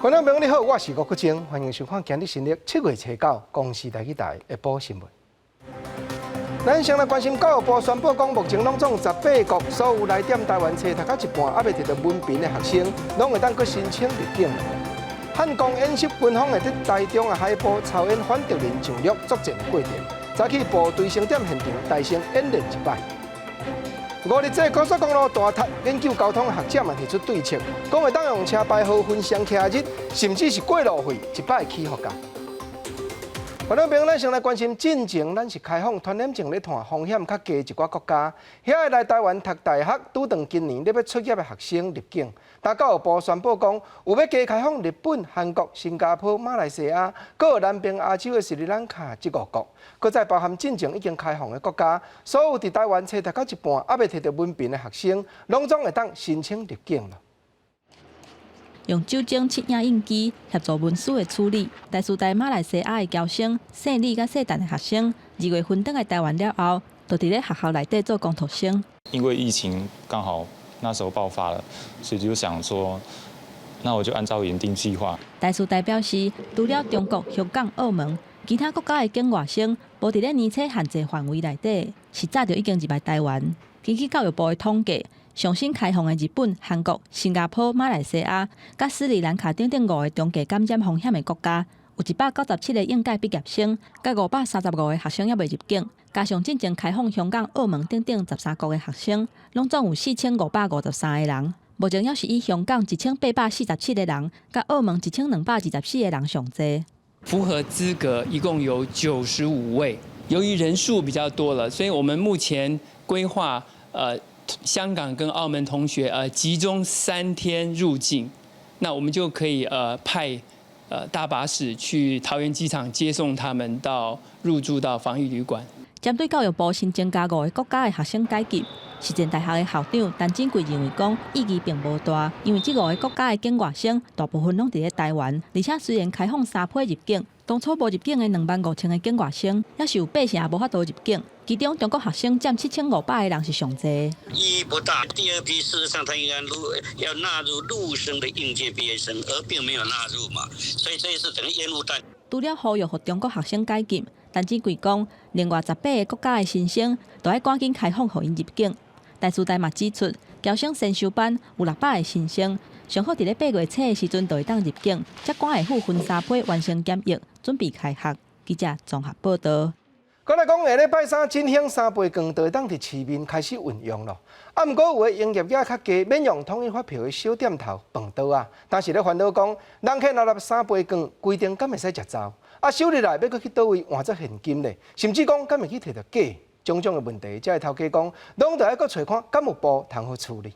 观众朋友你好，我是吴国正，欢迎收看今日新历7月初9公视台下晡新闻。咱先来关心教育部宣布讲，目前拢总18国所有来点台湾册读到一半还未摕到文凭的学生，拢会当去申请入境。汉光演习军方会伫台中的海埔操演反敌人上陆作战的过程，早起部队升点现场大声演练一摆。5日这高速公路大塌，研究交通的学者嘛提出对策，讲会当用车牌号分上客日，甚至是过路费一摆起付价。观众朋友，咱先来关心进前，咱是开放传染症咧探风险较低一寡国家，遐个来台湾读大学、拄当今年咧要出业的学生入境。但教育部宣布讲，有要加开放日本、韩国、新加坡、马来西亚，搁有南边亚洲的斯里兰卡这5国，搁再包含进前已经开放的国家，所有伫台湾册读到一半还未摕到文凭的学生，拢总会当申请入境了。用酒精测影印机协助文书的处理。台师大马来西亚的侨生、姓李甲姓陈的学生，2月份登来台湾了后，就伫咧学校内底做工读生。因为疫情刚好那时候爆发了，所以就想说，那我就按照原定计划。台师大表示，除了中国、香港、澳门，其他国家的境外生无伫咧年册限制范围内底，是早就已经入来台湾。根据教育部的统计，上新开放的日本、韩国、新加坡、马来西亚、甲斯里兰卡等5个中低感染风险的国家，有197个应届毕业生，甲535个学生还未入境。加上进前开放香港、澳门等13国的学生，拢总有4553个人。目前也是以香港1847个人，甲澳门1224个人上济。符合资格一共有95位。由于人数比较多了，所以我们目前规划香港跟澳门同学集中3天入境，那我们就可以派大巴士去桃园机场接送他们入住到防疫旅馆。针对教育部新增加5个国家的学生解禁，实践大学的校长陈振贵认为讲意义并无大，因为这5个国家的境外生大部分拢伫咧台湾，而且虽然开放3批入境，当初无入境的25000个境外生，也是有8成无法度入境。其中中国学生占7500个人是上济。意义不大。第2批事实上，他应该要纳入陆生的应届毕业生，而并没有纳入嘛，所以这一次整个烟雾弹。除了呼吁予中国学生解禁，陈振贵讲，另外18个国家的新生都要赶紧开放，予因入境。台师大嘛指出，侨生先修班有600个新生，上好伫咧8月初的时阵就会当入境，才赶会赴分3批完成检疫，准备开学。记者综合报道。讲来讲，下礼拜3振兴3倍券就会当伫市面开始运用咯。啊，毋过有的营业额较低，免用统一发票的小店头、饭桌啊，但是咧烦恼讲，人客拿入3倍券，规定敢会使食走？啊，收入来要搁去倒位换作现金咧？甚至讲敢会去摕到假？种种的问题，这个头家讲，拢得要搁找看敢有部通好处理。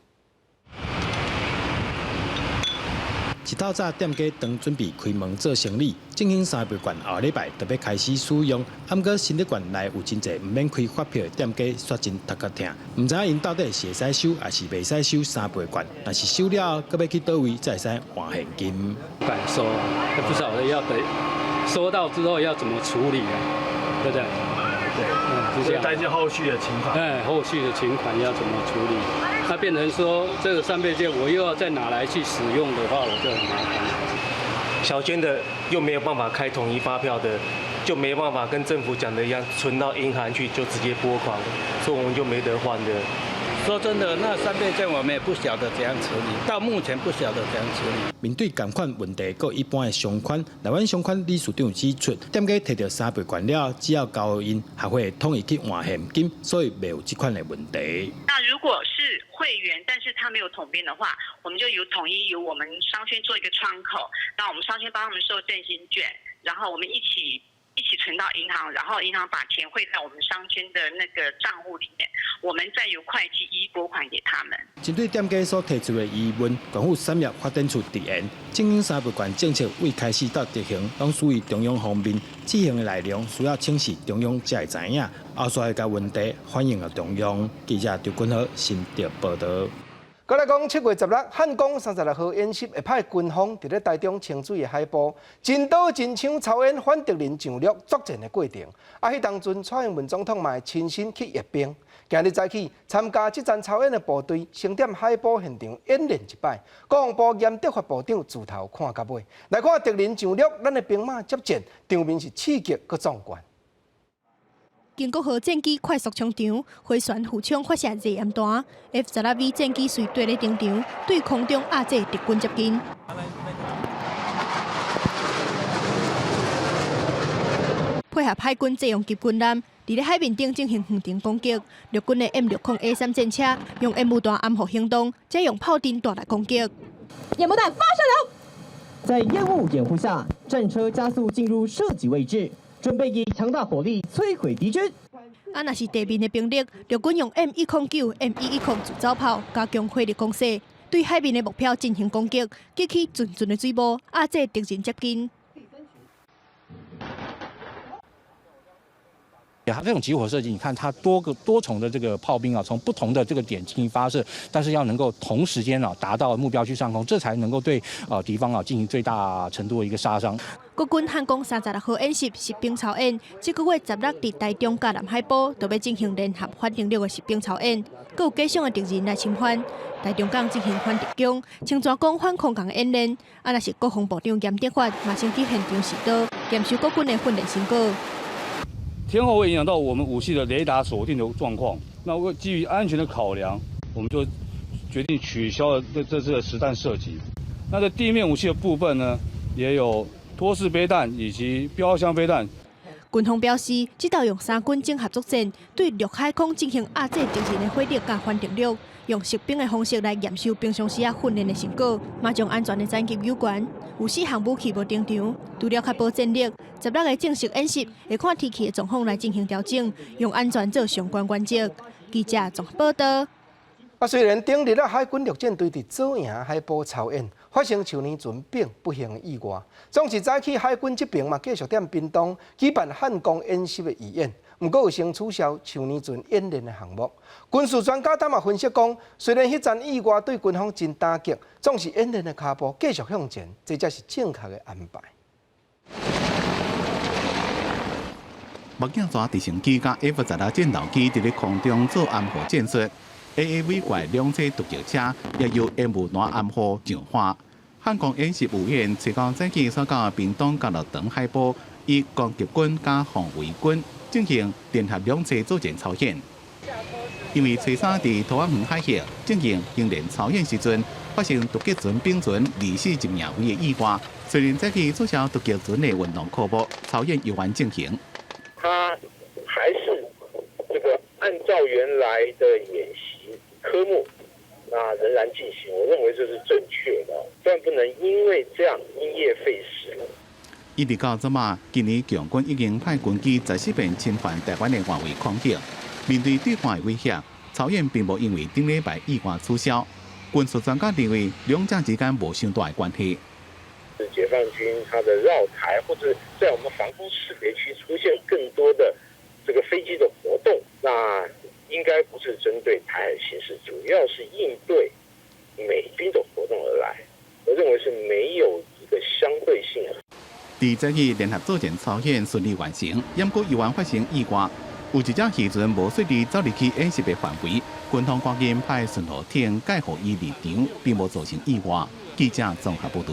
一透早店家当准备开门做生意，振兴3倍券后礼拜特别开始使用。啊，毋过新的券内有真侪毋免开发票的店家，煞真头壳痛，毋知影因到底是会使收，还是袂使收3倍券？若是收了后，搁要去倒位才会使换现金？敢收啊，也不晓得要等收到之后要怎么处理啊，对不对？对，所以担心后续的情况。后续的情款要怎么处理？那变成说这个3倍券我又要再拿来去使用的话，我就很麻烦。小间的又没有办法开统一发票的，就没办法跟政府讲的一样，存到银行去就直接拨款，所以我们就没得换的。说真的，那3倍券我们也不晓得怎样处理，到目前不晓得怎样处理。面对同款问题，佮一般的商款，台湾商款理事长指出，店家摕到3倍券了，只要交因还会统一去换现金，所以没有这款的问题。那如果是会员，但是他没有统编的话，我们就统一由我们商圈做一个窗口，那我们商圈帮他们收振兴券，然后我们一起存到银行，然后银行把钱汇在我们商圈的那个账户里面，我们再由会计一拨款给他们。针对店家所提出的疑问，政府3月发展出提言，振兴3倍券政策未开始到执行，拢属于中央方面，执行的内容需要请示中央才会知影。后续的问题反映了中央。记者刘君豪新竹报道。再来讲7月16日，汉光36号演习会派军方伫咧台中清水的海埔，真刀真枪操演反敌人上陆作战的过程。迄当阵蔡英文总统嘛亲身去阅兵。今日早起参加这站操演的部队，先踮海埔现场演练一摆。国防部严德发部长自头看到尾，来看敌人上陆，咱的兵马接战，场面是刺激佮壮观。经国号战机快速冲场，飞船互相发射热焰弹 ，F-12V 战机随队咧登场，对空中压制敌军接近。配合海军借用级军舰，伫咧海面顶进行远程攻击。陆军的 M60A3 战车用烟雾弹暗伏行动，再用炮弹大力攻击。烟幕弹发射了，在烟雾掩护下，战车加速进入射击位置。准备以强大火力摧毁敌军。若是地面的兵力，陆军用 M109、M110自走炮加强火力攻势，对海面的目标进行攻击，激起阵阵的水波，压制敌人接近。它这种集火射击，你看它多重的这个炮兵啊，从不同的这个点进行发射，但是要能够同时间啊达到目标区上空，这才能够对敌方啊进行最大程度的一个杀伤。国军汉光36号演习实兵操演，这个月16日伫台中甲南海埔都要进行联合反敌六的实兵操演，阁有假想的敌人来侵犯。台中港进行反敌攻、清泉港反空港的演练，若是国防部长严德发马上去现场视导，验收国军的训练成果。天候会影响到我们武器的雷达锁定的状况。那为基于安全的考量，我们就决定取消了这次的实弹射击。那在地面武器的部分呢，也有托式飞弹以及标枪飞弹。军方表示，这道用三军整合作战，对陆海空进行压制敌人的火力甲反敌力，用实兵的方式来验收平常时训练的成果，嘛将安全的战机有关。有4项武器无登场，除了确保战力，16个正式演习会看天气的状况来进行调整，用安全做上关原则。记者综合报道。虽然顶日海军陆战队伫左营海埔操演，发生去年船并不幸的意外。总是早起海军这边嘛继续踮屏东举办汉光演习的预演，不过有先取消去年船演练的项目。军事专家他嘛分析讲，虽然迄阵意外对军方真打击，总是演练的脚步继续向前，这才是正确的安排。目镜蛇直升机甲 F-16战斗机伫咧空中做暗号战术。AAV 怪2车突击车也由烟雾弹暗号上花。汉光演习有演7号早起所到屏东甲乐长海埔，以攻击军甲防卫军进行联合2车作战操演。因为初三伫桃园园海峡进行训练操演时阵，发生突击船兵船离世一名位的意外。虽然早起取消突击船的运动科目，操演依然进行。它还是这个按照原来的演习科目，那仍然进行，我认为这是正确的，但不能因为这样因噎废食。一直到昨晚，今年强军已经派军机14遍侵犯台湾的外围空域。面对对方的威胁，操演并无因为顶礼拜意外取消。军事专家认为，两者之间无相大的关系。解放军它的绕台，或者在我们防空识别区出现更多的这个飞机的活动，那应该不是针对台海形势，主要是应对美军的活动而来。我认为是没有一个相对性。第早起联合作战操演顺利完成，不过依然发生意外，有一只渔船无顺利走入去演习的范围，军方赶紧派巡逻艇介护伊离场，并无造成意外。记者综合报道。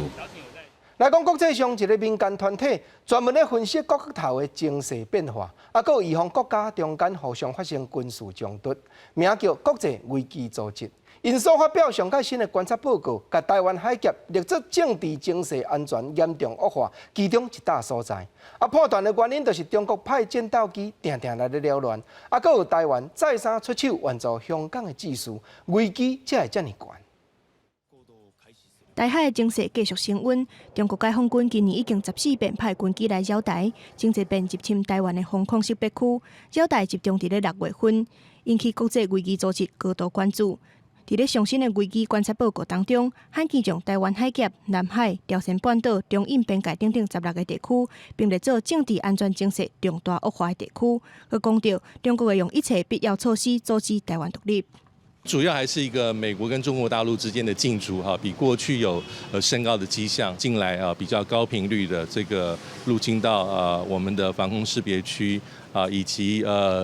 来讲国际上一个民间团体，专门咧分析各国头的情势变化，还有预防国家中间互相发生军事冲突，名叫国际危机组织。因所发表上届新的观察报告，甲台湾海峡历史政治经济安全严重恶化，其中一大所在。破断的原因就是中国派战斗机定定来咧扰乱，还有台湾再三出手援助香港的技术，危机才会这么悬。台海的情势继续升温，中国解放军今年已经14遍派军机来扰台，前一遍入侵台湾的防空识别区，扰台集中伫咧6月份，引起国际危机组织高度关注。伫咧上新的危机观察报告当中，罕见将台湾海峡、南海、朝鲜半岛、中印边界等16个地区，并列做政治安全情势重大恶化的地区。佮强调，中国会用一切必要措施阻止台湾独立。主要还是一个美国跟中国大陆之间的竞逐哈，比过去有升高的迹象。近来比较高频率的这个入侵到我们的防空识别区以及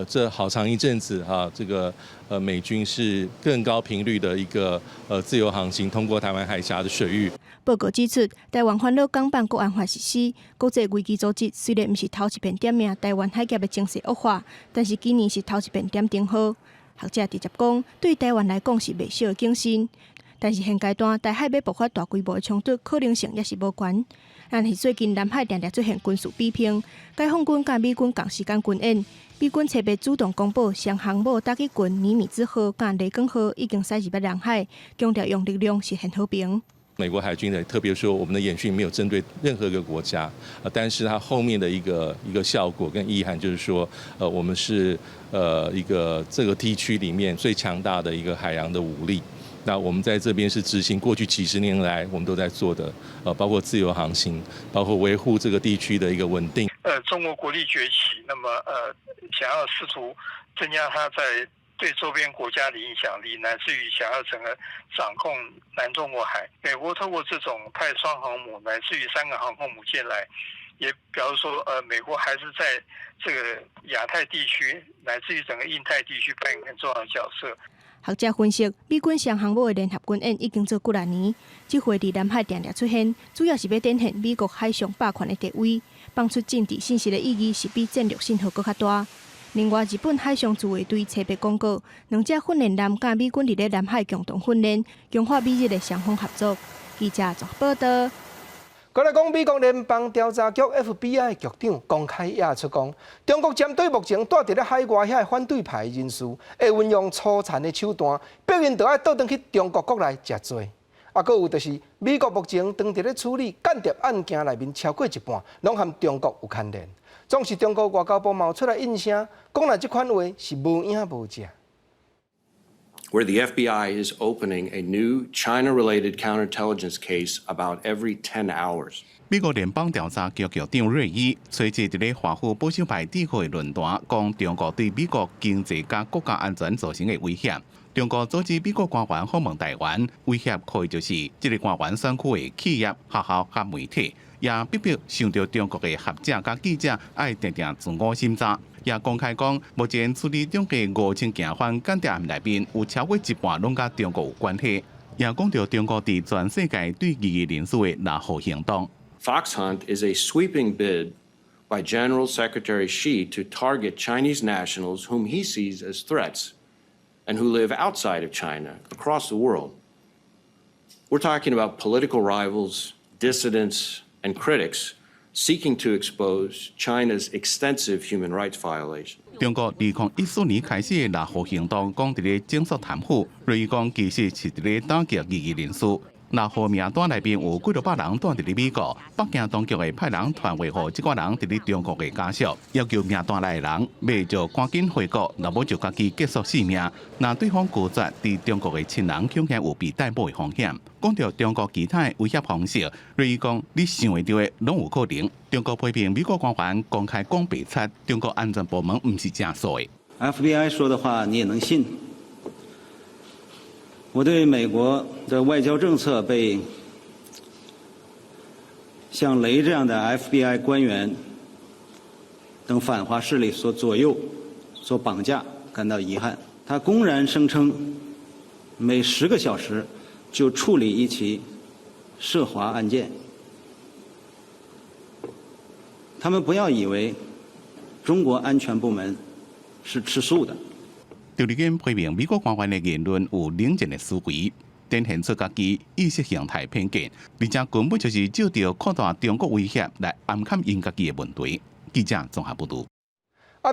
这好长一阵子这个美军是更高频率的一个自由航行通过台湾海峡的水域。报告指出，台湾返老港办国安法实施，国际危机组织虽然不是头一遍点名台湾海峡的情势恶化，但是今年是头一遍点灯号。学者直接讲，对台湾来讲是未小的警讯，但是现阶段台海要爆发大规模的冲突可能性也是无悬。但是最近南海常常出现军事比拼，解放军甲美军同时间军演，美军特别主动公布双航母打击群尼米兹号甲雷根号已经驶入北南海，强调用力量实现和平。美国海军呢特别说，我们的演训没有针对任何一个国家，但是它后面的一个效果跟意涵就是说，我们是一个这个地区里面最强大的一个海洋的武力。那我们在这边是执行过去几十年来我们都在做的，包括自由航行，包括维护这个地区的一个稳定。中国国力崛起，那么想要试图增加它在对周边国家的影响力，乃至于想要整个掌控南中国海。美国透过这种派双航母，乃至于3个航空母舰来，也表示说，美国还是在这个亚太地区，乃至于整个印太地区扮演很重要的角色。学者分析，美军双航母的联合军演已经做几来年，这回伫南海常常出现，主要是要展现美国海上霸权的地位，放出政治信息的意义是比战略信号更较大。另外，日本海上自卫队特别公告，2只训练舰甲美军伫咧南海共同训练，强化美日的双方合作。记者做报道。过来讲，美国联邦调查局 FBI 局长公开也出讲，中国针对目前住伫咧海外遐反对派人士，会运用粗残的手段，逼因倒爱倒转去中国国内食罪。搁有就是美国目前当伫咧处理间谍案件内面超过一半，拢和中国有牵连。总是中国外交部冒出来应声，讲来这款话是无影无迹。Where the FBI is opening a new China-related counterintelligence case about every 10 hours. 美国联邦调查局局长瑞伊随即伫咧华府保守派智慧论坛，讲中国对美国经济甲国家安全造成的威胁。中国组织美国官员访问台湾，威胁可以就是这个官员选区的企业、学校甲媒体，也逼迫想到中国的学者甲记者爱定定自我审查。也公开讲，目前处理中国5000件犯间谍案内面，有超过一半拢甲中国有关系。也讲到中国伫全世界对异议人士的拿好行动。Fox Hunt is a sweeping bid by General Secretary Xi to target Chinese nationals whom he sees as threats and who live outside of China across the world. We're talking about political rivals, dissidents, and critics seeking to expose China's extensive human rights violations. 中国2014年开始的拿好行动，讲伫咧整肃贪腐，瑞伊讲其实是伫咧打击异议人士。拿好名单内面有几多百人住伫咧美国，北京当局会派人传话给这挂人伫咧中国的家属，要求名单内的人要就赶紧回国，若无就家己结束性命。若对方拒绝，伫中国的亲人恐吓有被逮捕的风险。讲到中国其他的威胁方式，瑞伊讲你想会到的拢有可能。中国批评美国官员公开讲白贼，中国安全部门唔是正说的。FBI 说的话你也能信？我对美国的外交政策被像雷这样的 FBI 官员等反华势力所左右、所绑架感到遗憾。他公然声称每10个小时就处理一起涉华案件。他们不要以为中国安全部门是吃素的。赵立坚批评美国官员的言论有冷静的思维，展现出家己意识形态偏见，而且根本就是照着扩大中国威胁来暗砍因家己的问题。记者综合报道。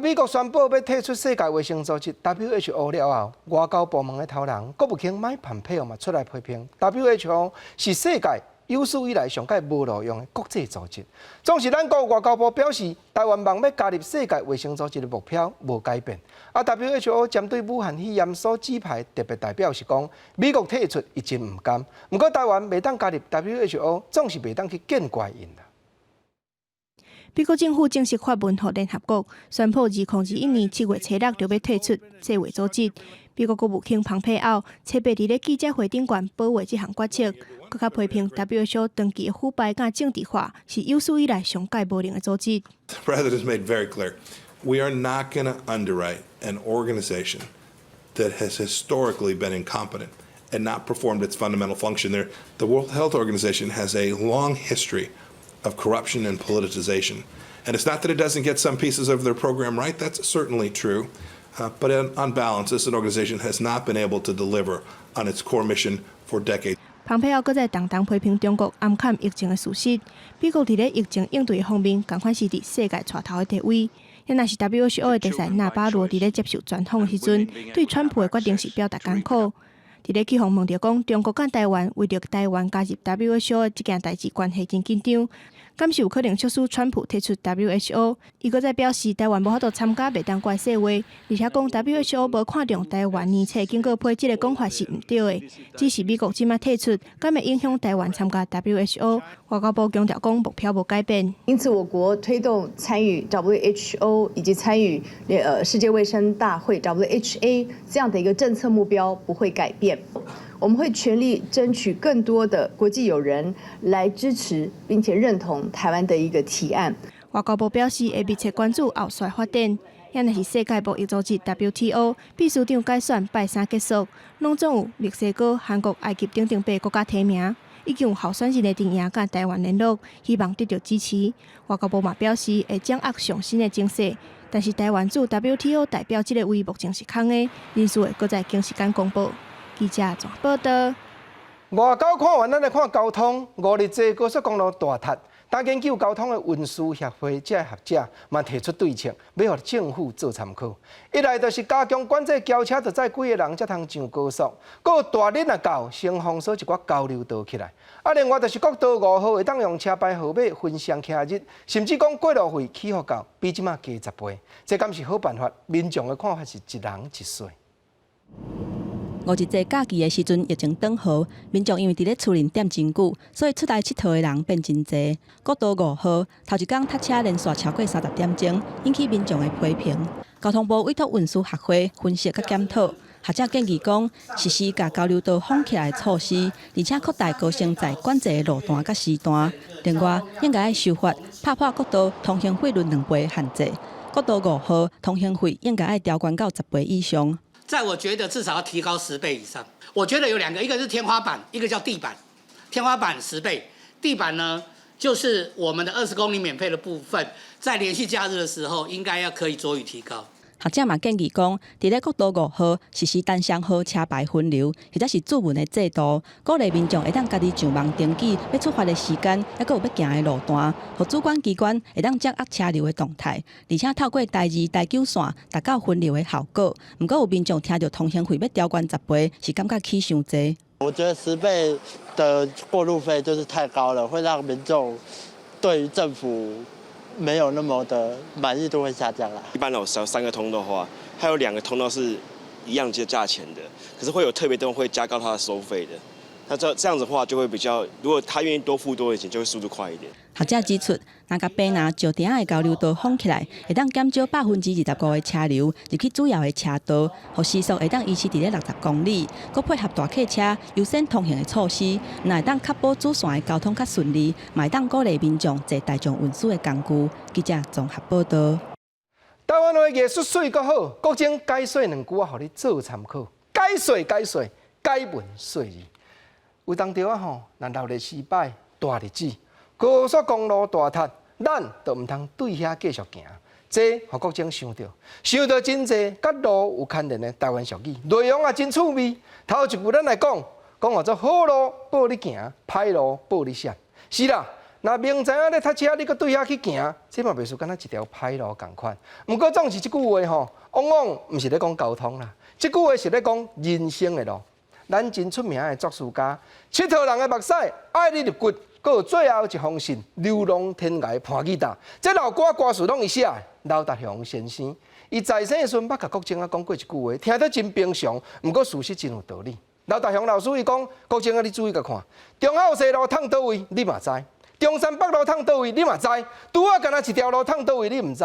美国宣布要退出世界卫生组织 WHO 了后，外交部门的头人国务卿麦蓬佩奥嘛出来批评 WHO 是世界有史以来上届无路用的国际组织。总是咱国外交部表示，台湾望要加入世界卫生组织的目标无改变。WHO 针对武汉肺炎所指派特别代表是讲，美国退出一真唔甘，不过台湾未当加入 WHO， 总是未当去见怪因啦。美国政府正式发文予联合国，宣布2021年7月初6就要退出世卫组织。美国国务卿蓬佩奥7日伫咧记者会顶悬保卫这项决策，更加批评 WHO 长期的腐败甲政治化是有史以来上界无能的组织。The president has made very clear, we are not going to underwrite an organization that has historically been incompetent and not performed its fundamental function. The World Health Organization has a long history of corruption and politicization. And it's not that it doesn't get some pieces of their program right, that's certainly true. But on balance, this organization has not been able to deliver on its core mission for decades. 蓬佩奥搁在当批评中国暗砍疫情的事实。美国伫咧疫情应对方面，同款是伫世界带头的地位。也若是 WHO 的特使纳巴罗伫咧接受专访的时阵，对川普的决定是表达艰苦。伫咧去访问着讲，中国甲台湾为着台湾加入 WHO 的这件代志关系真紧张，敢是有可能促使川普退出 WHO。伊搁再表示，台湾无法度参加袂当怪世卫，而且讲 WHO 无看重台湾年册经过批这个讲法是毋对的。只是美国即马退出，敢会影响台湾参加 WHO？ 外交部强调讲，目标无改变。因此，我国推动参与 WHO 以及参与世界卫生大会 WHA 这样的一个政策目标不会改变。我们会全力争取更多的国际友人来支持并且认同台湾的一个提案。外交部表示，会密切关注后续发展。也若是世界贸易组织 WTO 秘书长改选拜三结束，拢总有墨西哥、韩国、埃及等8个国家提名，已经有候选人的阵营甲台湾联络，希望得到支持。外交部嘛表示会掌握上新的情势，但是台湾驻 WTO 代表这个位目前是空的，人数会搁在经时间公布。记者综合报道。外交看完，咱来看交通。5日这高速公路大塌，但研究交通的运输协会这学者嘛提出对策，要互政府做参考。一来就是加强管制轿车，就载几个人才通上高速；，搁有大日若到，先封锁一寡交流道起来。另外就是国道5号会当用车牌号码分双假日，甚至讲过路费起付到比即马加10倍，这敢是好办法？民众的看法是一人一岁。5日节假期的时阵，疫情转好，民众因为伫咧厝里踮真久，所以出来佚佗的人变真侪。国道5号头一天塞车连续超过30点钟，引起民众的批评。交通部委托运输学会分析甲检讨，学者建议讲，实施甲交流道封起来的措施，而且扩大高承载管制的路段甲时段。另外，应该修法拍破国道通行费率2倍的限制。国道5号通行费应该调悬到10倍以上。在我觉得至少要提高10倍以上。我觉得有2个，一个是天花板，一个叫地板。天花板10倍，地板呢就是我们的20公里免费的部分，在连续假日的时候，应该可以酌予提高。学者嘛建议讲，伫咧国道5号实施单双号车牌分流，或者是注文的制度，鼓励民众会当家己上网登记要出发的时间，还佫有要行的路段，互主管机关会当掌握车流的动态，而且透过台2、台9线达到分流的效果。毋过有民众听到通行费要调悬10倍，是感觉起伤济。我觉得10倍的过路费就是太高了，会让民众对于政府没有那么的满意度会下降啦。一般有3个通道的话，还有2个通道是一样的价钱的，可是会有特别灯会加高它的收费的。那这样子的话就会比较，如果他愿意多付多一点，就会速度快一点。学者指出，若甲北南石碇的交流道封起来，会当减少25%的车流入去主要的车道，互时速会当维持伫咧60公里，佮配合大客车优先通行的措施，那会当确保主线的交通较顺利，嘛会当鼓励民众坐大众运输的工具。记者综合报道。台湾的艺术水阁好，国政改说2句啊，互你做参考。改说，改文说字。有当着啊吼，若闹热失败，大日子，高速公路大塌，咱就毋通对遐继续行。这互国政想到真济甲路有牵连的台湾俗语，内容也真趣味。头一句咱来讲叫做好路报你行，歹路报你闪。是啦，若明知影咧塞车，你搁对遐去行，这嘛袂输敢若一条歹路共款。毋过总是即句话吼，往往毋是咧讲交通啦，即句话是咧讲人生的路。咱真出名的作词家，7套人的目屎爱你入骨，搁有最后一封信，流浪天涯伴耳达。这老歌词拢伊写的，刘达雄先生，伊在生的时阵捌甲国政啊讲过一句话，听得真平常，毋过事实真有道理。刘达雄老师伊讲，国政啊，你注意甲看，中后西路通倒位，你嘛知；中山北路通倒位你嘛知，拄啊干那一条路通倒位你唔知，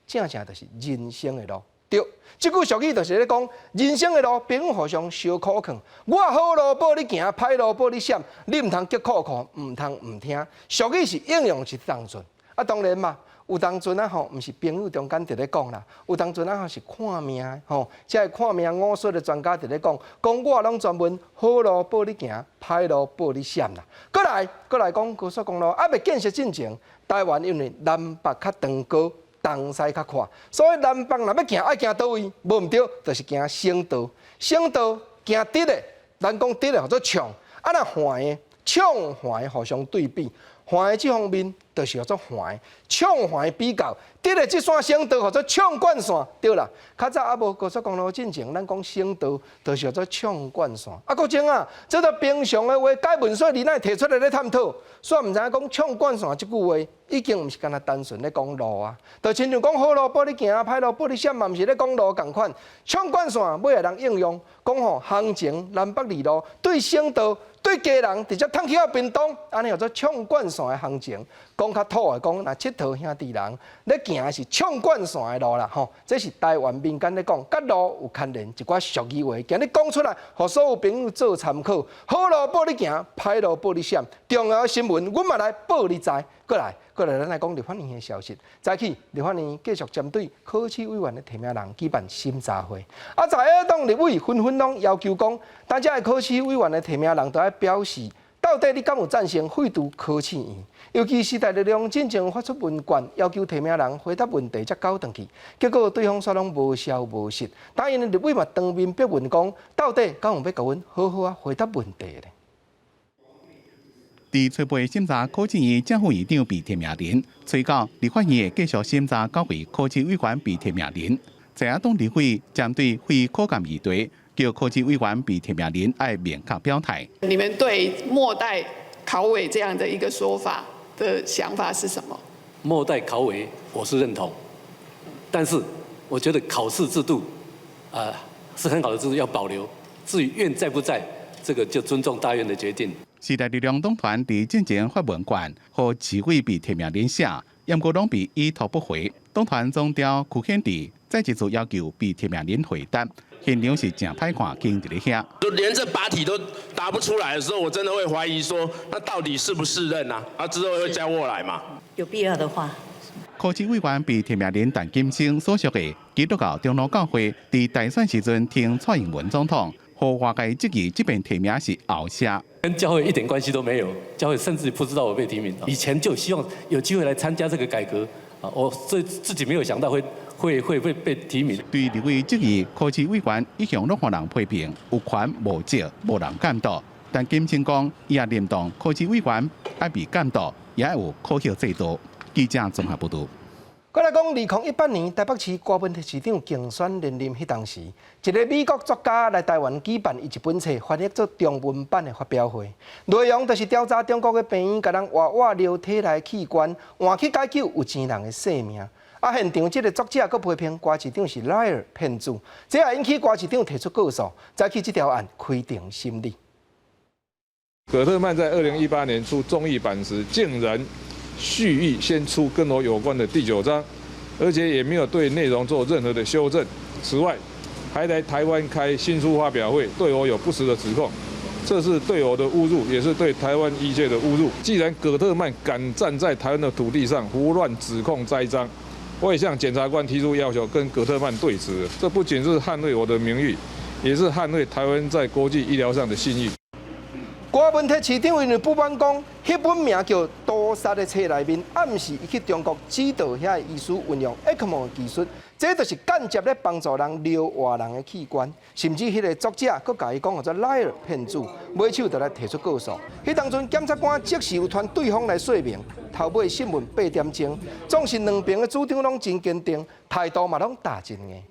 正就是人生的路。对，这句俗语就是咧讲，人生的路并互相相苦劝。我好路保你行，歹路保你闪，你唔通急苦苦，唔通唔听。俗语是应用是当阵，啊当然嘛。有当阵啊吼，毋是朋友中间伫咧讲啦，有当阵啊吼是看命吼，即个看命五术的专家伫咧讲，我拢专门好路保你行，歹路保你闪啦。过来讲高速公路还未建设进前，台湾因为南北较长高，东西较宽，所以南北若要行爱行倒位，无毋对，就是行省道。省道行直的，咱讲直的叫做冲，啊若缓的冲缓的互相对比。环的这方面，就是叫做环的，冲环的比较，直的这线省道叫做冲管线，对啦。较早还无高速公路进前，咱讲省道，就是叫做冲管线。啊，国情啊，这个平常的话，解文说你哪提出来咧探讨，所以毋知影讲冲管线这句话，已经毋是干那单纯咧讲路啊，就亲像讲好路保你行，歹路保你闪嘛，毋是咧讲路共款。冲管线每个人应用，讲吼行情南北二路对省道。对家人直接通去到屏东，安尼叫做冲管线的行情。讲较土的讲，若佚佗兄弟人咧行的是冲管线的路啦，吼，这是台湾民间咧讲，甲路有牵连一寡俗语话，今日讲出来，互所有朋友做参考。好路保你行，歹路保你闪。重要的新闻，阮嘛来报你知。过来，咱来讲立法院的消息。早起，立法院继续针对考试委员的提名人举办审查会。啊，在野党立委纷纷拢要求讲，大家的考试委员的提名人都要表示，到底你敢有赞成废除考试院？尤其时代力量进前发出文件，要求提名人回答问题才交转去，结果对方说拢无消无息。但因立委嘛当面逼问讲，到底敢有要甲阮好好回答问题呢？伫初步审查考试院正副院长被提名人，催告立法院继续审查9位考试委员被提名人。在野党立委针对非考监议题，叫考试委员被提名人要明确表态。你们对末代考委这样的一个说法的想法是什么？末代考委我是认同，但是我觉得考试制度是很好的制度，要保留。至于院在不在，这个就尊重大院的决定。时代力量党团伫进前发文件，和几位被提名人写，杨国龙被已读不回。党团总调邱显智再一次要求被提名人回答，现场是真歹看，经伫咧遐。就连这8题都答不出来的时候，我真的会怀疑说，那到底是不是任啊？之后会交过来嘛？有必要的话。考试委员被提名人陈金星所属的基督教长老教会，伫大选时阵听蔡英文总统。和外界质疑这边提名是后写，跟教会一点关系都没有，教会甚至不知道我被提名。以前就希望有机会来参加这个改革啊，我自己没有想到会被提名。对立委质疑考试委员一向拢互人批评有权无责，无人监督。但金星讲，伊也认同考试委员要被监督，也要有考核制度。记者综合报道。过来讲，2018年台北市柯文哲市长竞选连任迄当时，一个美国作家来台湾举办伊一本册翻译做中文版的发表会，内容就是调查中国的病院，甲人挖流体内器官，换去解救有钱人的性命。啊，现场这个作者佮批评郭市长是 liar 骗子，这也引起郭市长提出告诉，再去这条案开庭审理。葛特曼在2018年出综艺版时，竟然蓄意先出跟我有关的第9章，而且也没有对内容做任何的修正。此外，还来台湾开新书发表会，对我有不实的指控，这是对我的侮辱，也是对台湾医界的侮辱。既然葛特曼敢站在台湾的土地上胡乱指控栽赃，我也向检察官提出要求，跟葛特曼对质。这不仅是捍卫我的名誉，也是捍卫台湾在国际医疗上的信誉。郭文哲市长因为不满讲，迄本名叫《毒杀》的册内面暗示伊去中国指导遐医师运用 ECMO 的技术，这就是间接咧帮助人流活人的器官。甚至迄个作者佫甲伊讲叫做 liar 骗子，尾手就来提出告诉。迄当阵检察官即时有传对方来说明，头尾审问8点钟，总是两边的主张拢真坚定，态度嘛拢大真硬。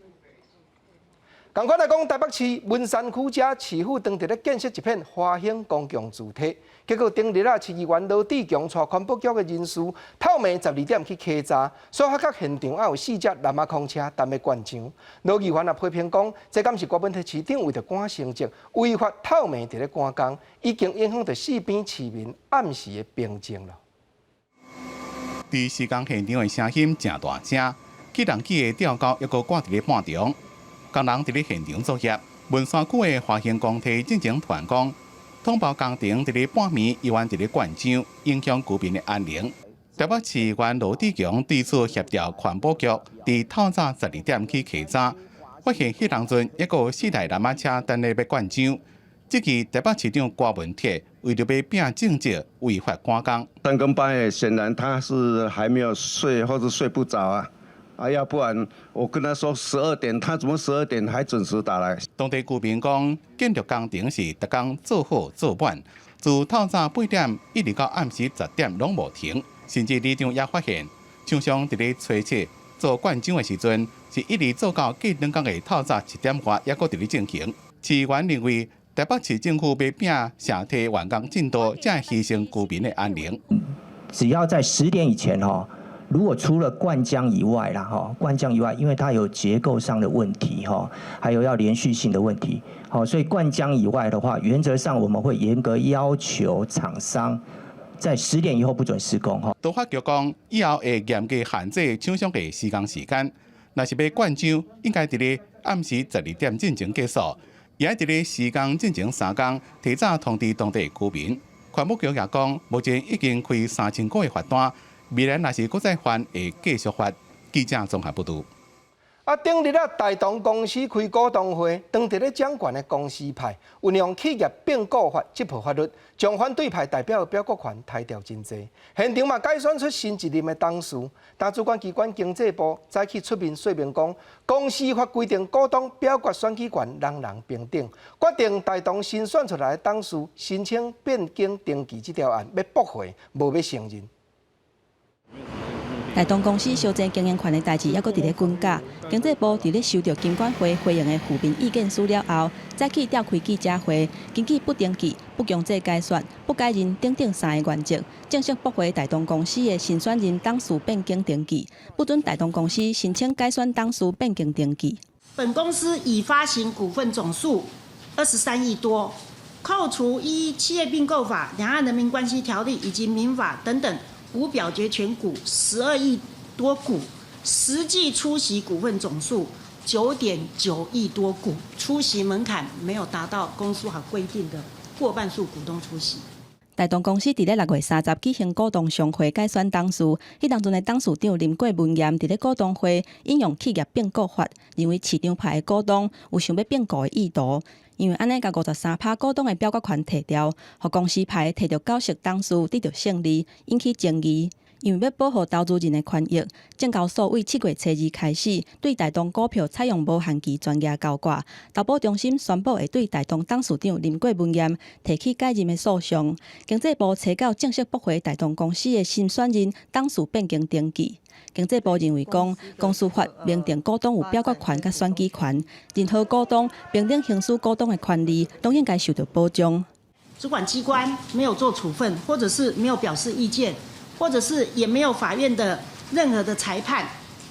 同款来讲，台北市文山区遮市府当地咧建设一片华兴公共主体，结果当日市议员罗志强带环保局的人士，透暝12点去稽查，所发觉现场还有4只蓝马空车等要灌浆。罗议员也批评讲，这敢是郭文哲市长为着赶成绩，违法透暝伫咧赶工，已经影响到4边市民暗时的平静了。伫施工现场的声音正大声，起重机的吊钩抑阁挂伫咧半中，工人伫咧现场作业。文山区的华兴公梯进前团工，通报工程伫咧半暝依然伫咧灌浆，影响居民的安宁。台北市议员罗志强提出协调环保局，伫透早12点去稽查，发现迄当阵一个4台蓝马车等咧要灌浆。这期台北市长郭文铁为着要拼政绩，违法赶工。三更半夜，显然他是还没有睡，或者睡不着啊。要不然我跟他说12点，他怎么12点还准时打来？当地居民讲，建筑工程是逐工做好做满，自透早8点一直到暗时10点拢无停。甚至里长也发现，厂商伫咧吹切做灌浆的时阵，是一直做到过两工的透早7点外，也搁伫咧进行。市议员认为，台北市政府要拼社体完工进度，才牺牲居民的安宁。只要在10点以前如果除了灌浆以外啦灌浆以外，因为它有结构上的问题还有要连续性的问题所以灌浆以外的话，原则上我们会严格要求厂商在10点以后不准施工都发局讲，以后会严格限制厂商的施工时间。若是要灌浆，应该伫咧暗时12点进行结束。也伫咧施工进行3工，提早通知当地居民。环保局也讲，目前已经开3000个的罚单，未来若是搁再犯，会继续罚。记者综合报道。顶日台东公司开股东会，当地咧掌权的公司派运用企业并购法这部法律，将反对派代表的表决权抬掉真济。现场嘛改选出新一任的董事，但主管机关经济部早起出面说明讲，公司法规定股东表决选举权人人平等，决定台东新选出来的董事申请变更登记这条案要驳回，无要承认。台东公司修正经营权的代志，还阁伫咧滚价。经济部伫咧收到金管会回应的负面意见书了后，再去召开记者会，根据不登记、不强制改选、不改任等等3个原则，正式驳回台东公司的新选任董事变更登记，不准台东公司申请改选董事变更登记。本公司已发行股份总数23亿多，扣除依企业并购法、两岸人民关系条例以及民法等等无表决权股12亿多股，实际出席股份总数9.9亿多股，出席门槛没有达到公司法规定的过半数股东出席。台东公司伫咧6月30举行股东常会改选董事，迄当阵的董事长林过文严伫咧股东会引用企业并购法，认为市场派的股东有想要并购的意图，因为安尼甲53%股东的表决权摕掉，互公司派摕到高息董事得到胜利，引起争议。因为要保护投资人的权益，证交所为7月初2开始对台东股票采用无限期专业交割。投保中心宣布会对台东董事长林过文严提起改任的诉讼。经济部查到正式驳回台东公司的新选任董事变更登记。经济部认为讲，公司法明定股东有表决权甲选举权，任何股东平等行使股东的权利，都应该受到保障。主管机关没有做处分，或者是没有表示意见，或者是也没有法院的任何的裁判，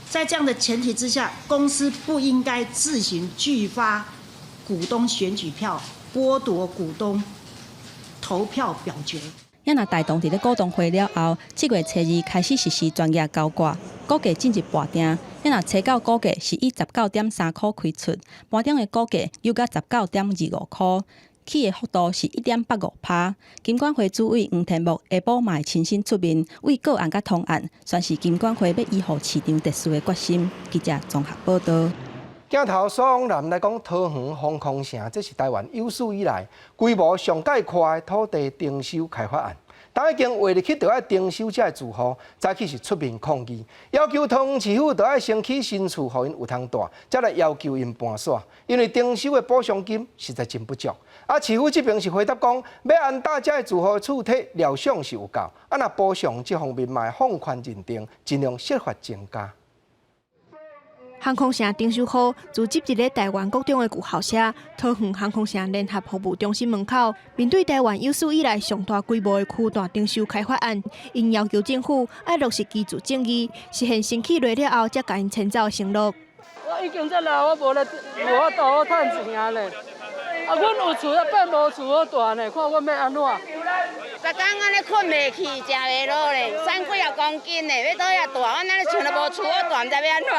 在这样的前提之下，公司不应该自行拒发股东选举票，剥夺股东投票表决。也若台东伫咧股东会了后，7月初2开始实施专业交割，股价进一步盘定。也若初到股价是以19.3块开出，盘中的股价又到19.25块。起的幅度是1.85%。金管会主委黄天木下晡嘛会亲身出面为个案甲通案，宣示金管会要依护市场特殊的决心。记者综合报道。镜头所往南来讲，桃园风空城，这是台湾有史以来规模上介快的土地征收开发案。但已经为了去要征收这住户，早起是出面抗议，要求桃园市府要先起新厝，互因有通住，才来要求因搬徙。因为征收的补偿金实在真不足。市府这边是回答讲，要按大家的住户厝体料想是有够，若补偿这方面嘛放宽认定，尽量设法增加。航空城征收户组织伫咧台湾各种的旧校舍，桃园航空城联合服务中心门口，面对台湾有史以来上大规模的区段征收开发案，因要求政府要落实居住正义，实现新起落了后，才甲因迁走承诺。我已经这老，我无法度好趁钱啊咧。阮有厝啊，变无厝好住呢，看阮要安怎？逐工安尼困袂去，食袂落咧，瘦几啊公斤咧，要倒遐大，阮安尼穿都无厝，我大唔知要安怎，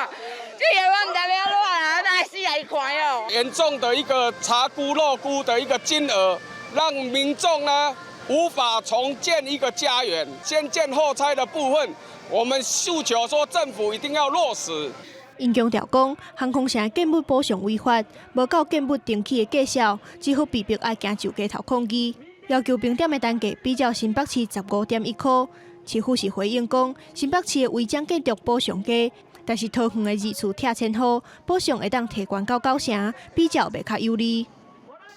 这个我唔知要安怎啦，当死来看哦。严重的一个查估漏估的一个金额，让民众呢无法重建一个家园，先建后拆的部分，我们诉求说政府一定要落实。因强调讲，航空城建物补偿违法，无到建物登记的介绍，只好被迫爱行就街头抗议，要求评点的单价比较新北市15.1块。市府是回应讲，新北市的违章建筑补偿低，但是桃园的二厝拆迁户补偿会当提悬到9成，比较袂较有利。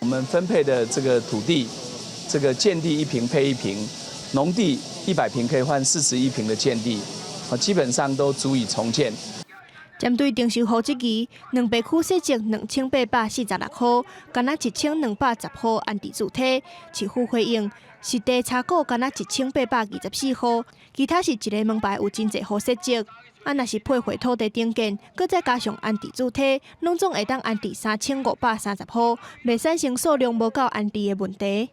我们分配的这个土地，这个建地1坪配1坪，农地100坪可以换41坪的建地，基本上都足以重建。针对定收户这期，2地区设置2846户，敢若1210户安置主体。市府回应，实地查估敢若1824户，其他是一个门牌有真侪户设置。若是配回土地登建，搁再加上安置主体，拢总会当安置3530户，袂产生数量无够安置的问题。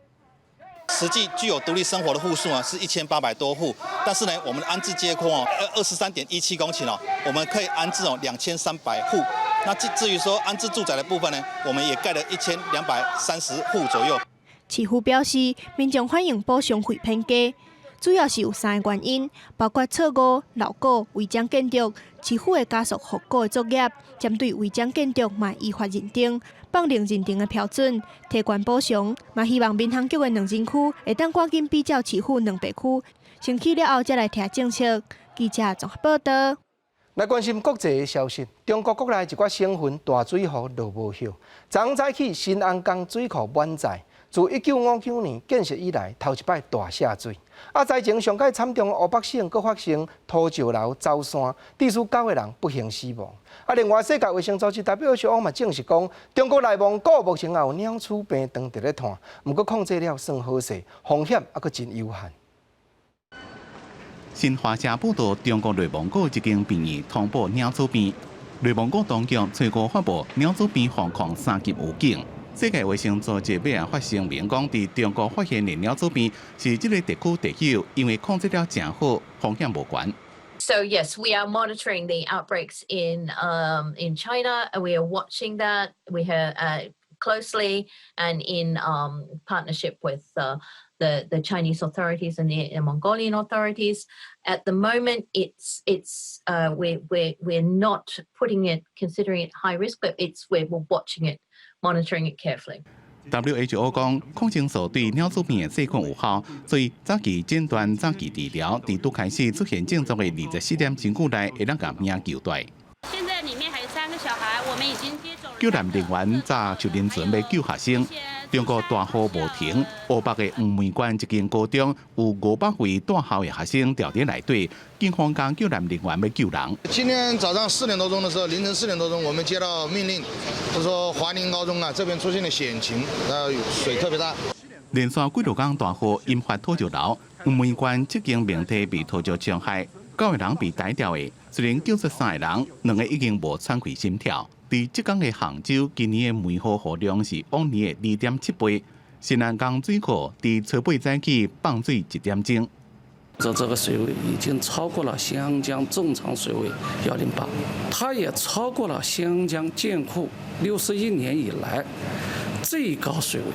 实际具有独立生活的户数啊是1800多户，但是呢，我们的安置街廓23.17公顷我们可以安置2300户。那至于说安置住宅的部分呢，我们也盖了1230户左右。市府表示，民众反映补偿费偏低，主要是有3个原因，包括错误、漏估、违章建筑。市府会加速复古的作业，针对违章建筑嘛依法认定。放定认定的标准，提悬补偿，嘛希望民航局的2人区会当赶紧比较市府2地区，升起了后再来提政策。记者综合报道。来关心国际的消息，中国国内一寡省份大水河落无休。昨早起，新安江水库满载，自1959年建设以来头一摆大下水。灾情上届惨重的湖北省阁发生土石流走山，致死9个人不幸死亡。另外，世界卫生组织 WHO 嘛证实讲，中国内蒙古目前也有鸟鼠病đang伫咧传，不过控制了算好势，风险还阁真有限。新华社报道，中国内蒙古一间病院通报鸟鼠病，内蒙古当局最高发布鸟鼠病防控3级预警。世界卫生组织尾发声明讲，伫中国发现的鸟鼠病是这个地区特有，因为控制了真好，风险无悬。So yes, we are monitoring the outbreaks in China. We are watching that. We are closely and in partnership with the Chinese authorities and the Mongolian authorities. At the moment, we're not considering it high risk, but we're watching it, monitoring it carefully. WHO 讲，抗生素对鸟鼠病的细菌有效，所以早期诊断、早期治疗，伫拄开始出现症状的24点钟久内，会当甲命救大。现在里面还有3个小孩，我们已经接走了。救援人员早就认准要救学生。中国大雨无停，湖北的黄梅县一间高中有500位大校的学生调伫内底，警方将救援人员要救人。今天早上4点多钟的时候，凌晨4点多钟，我们接到命令，就说华宁高中这边出现了险情，水特别大。连续几多天大雨引发土石流，黄梅县这间名体被土石伤害，9个人被逮掉的，虽然救出3个人，2个已经无喘气心跳。伫浙江的杭州，今年的梅雨雨量是往年的2.7倍。新安江水库伫初八早起放水1点钟，这个水位已经超过了湘江正常水位1.8，它也超过了湘江建库61年以来最高水位。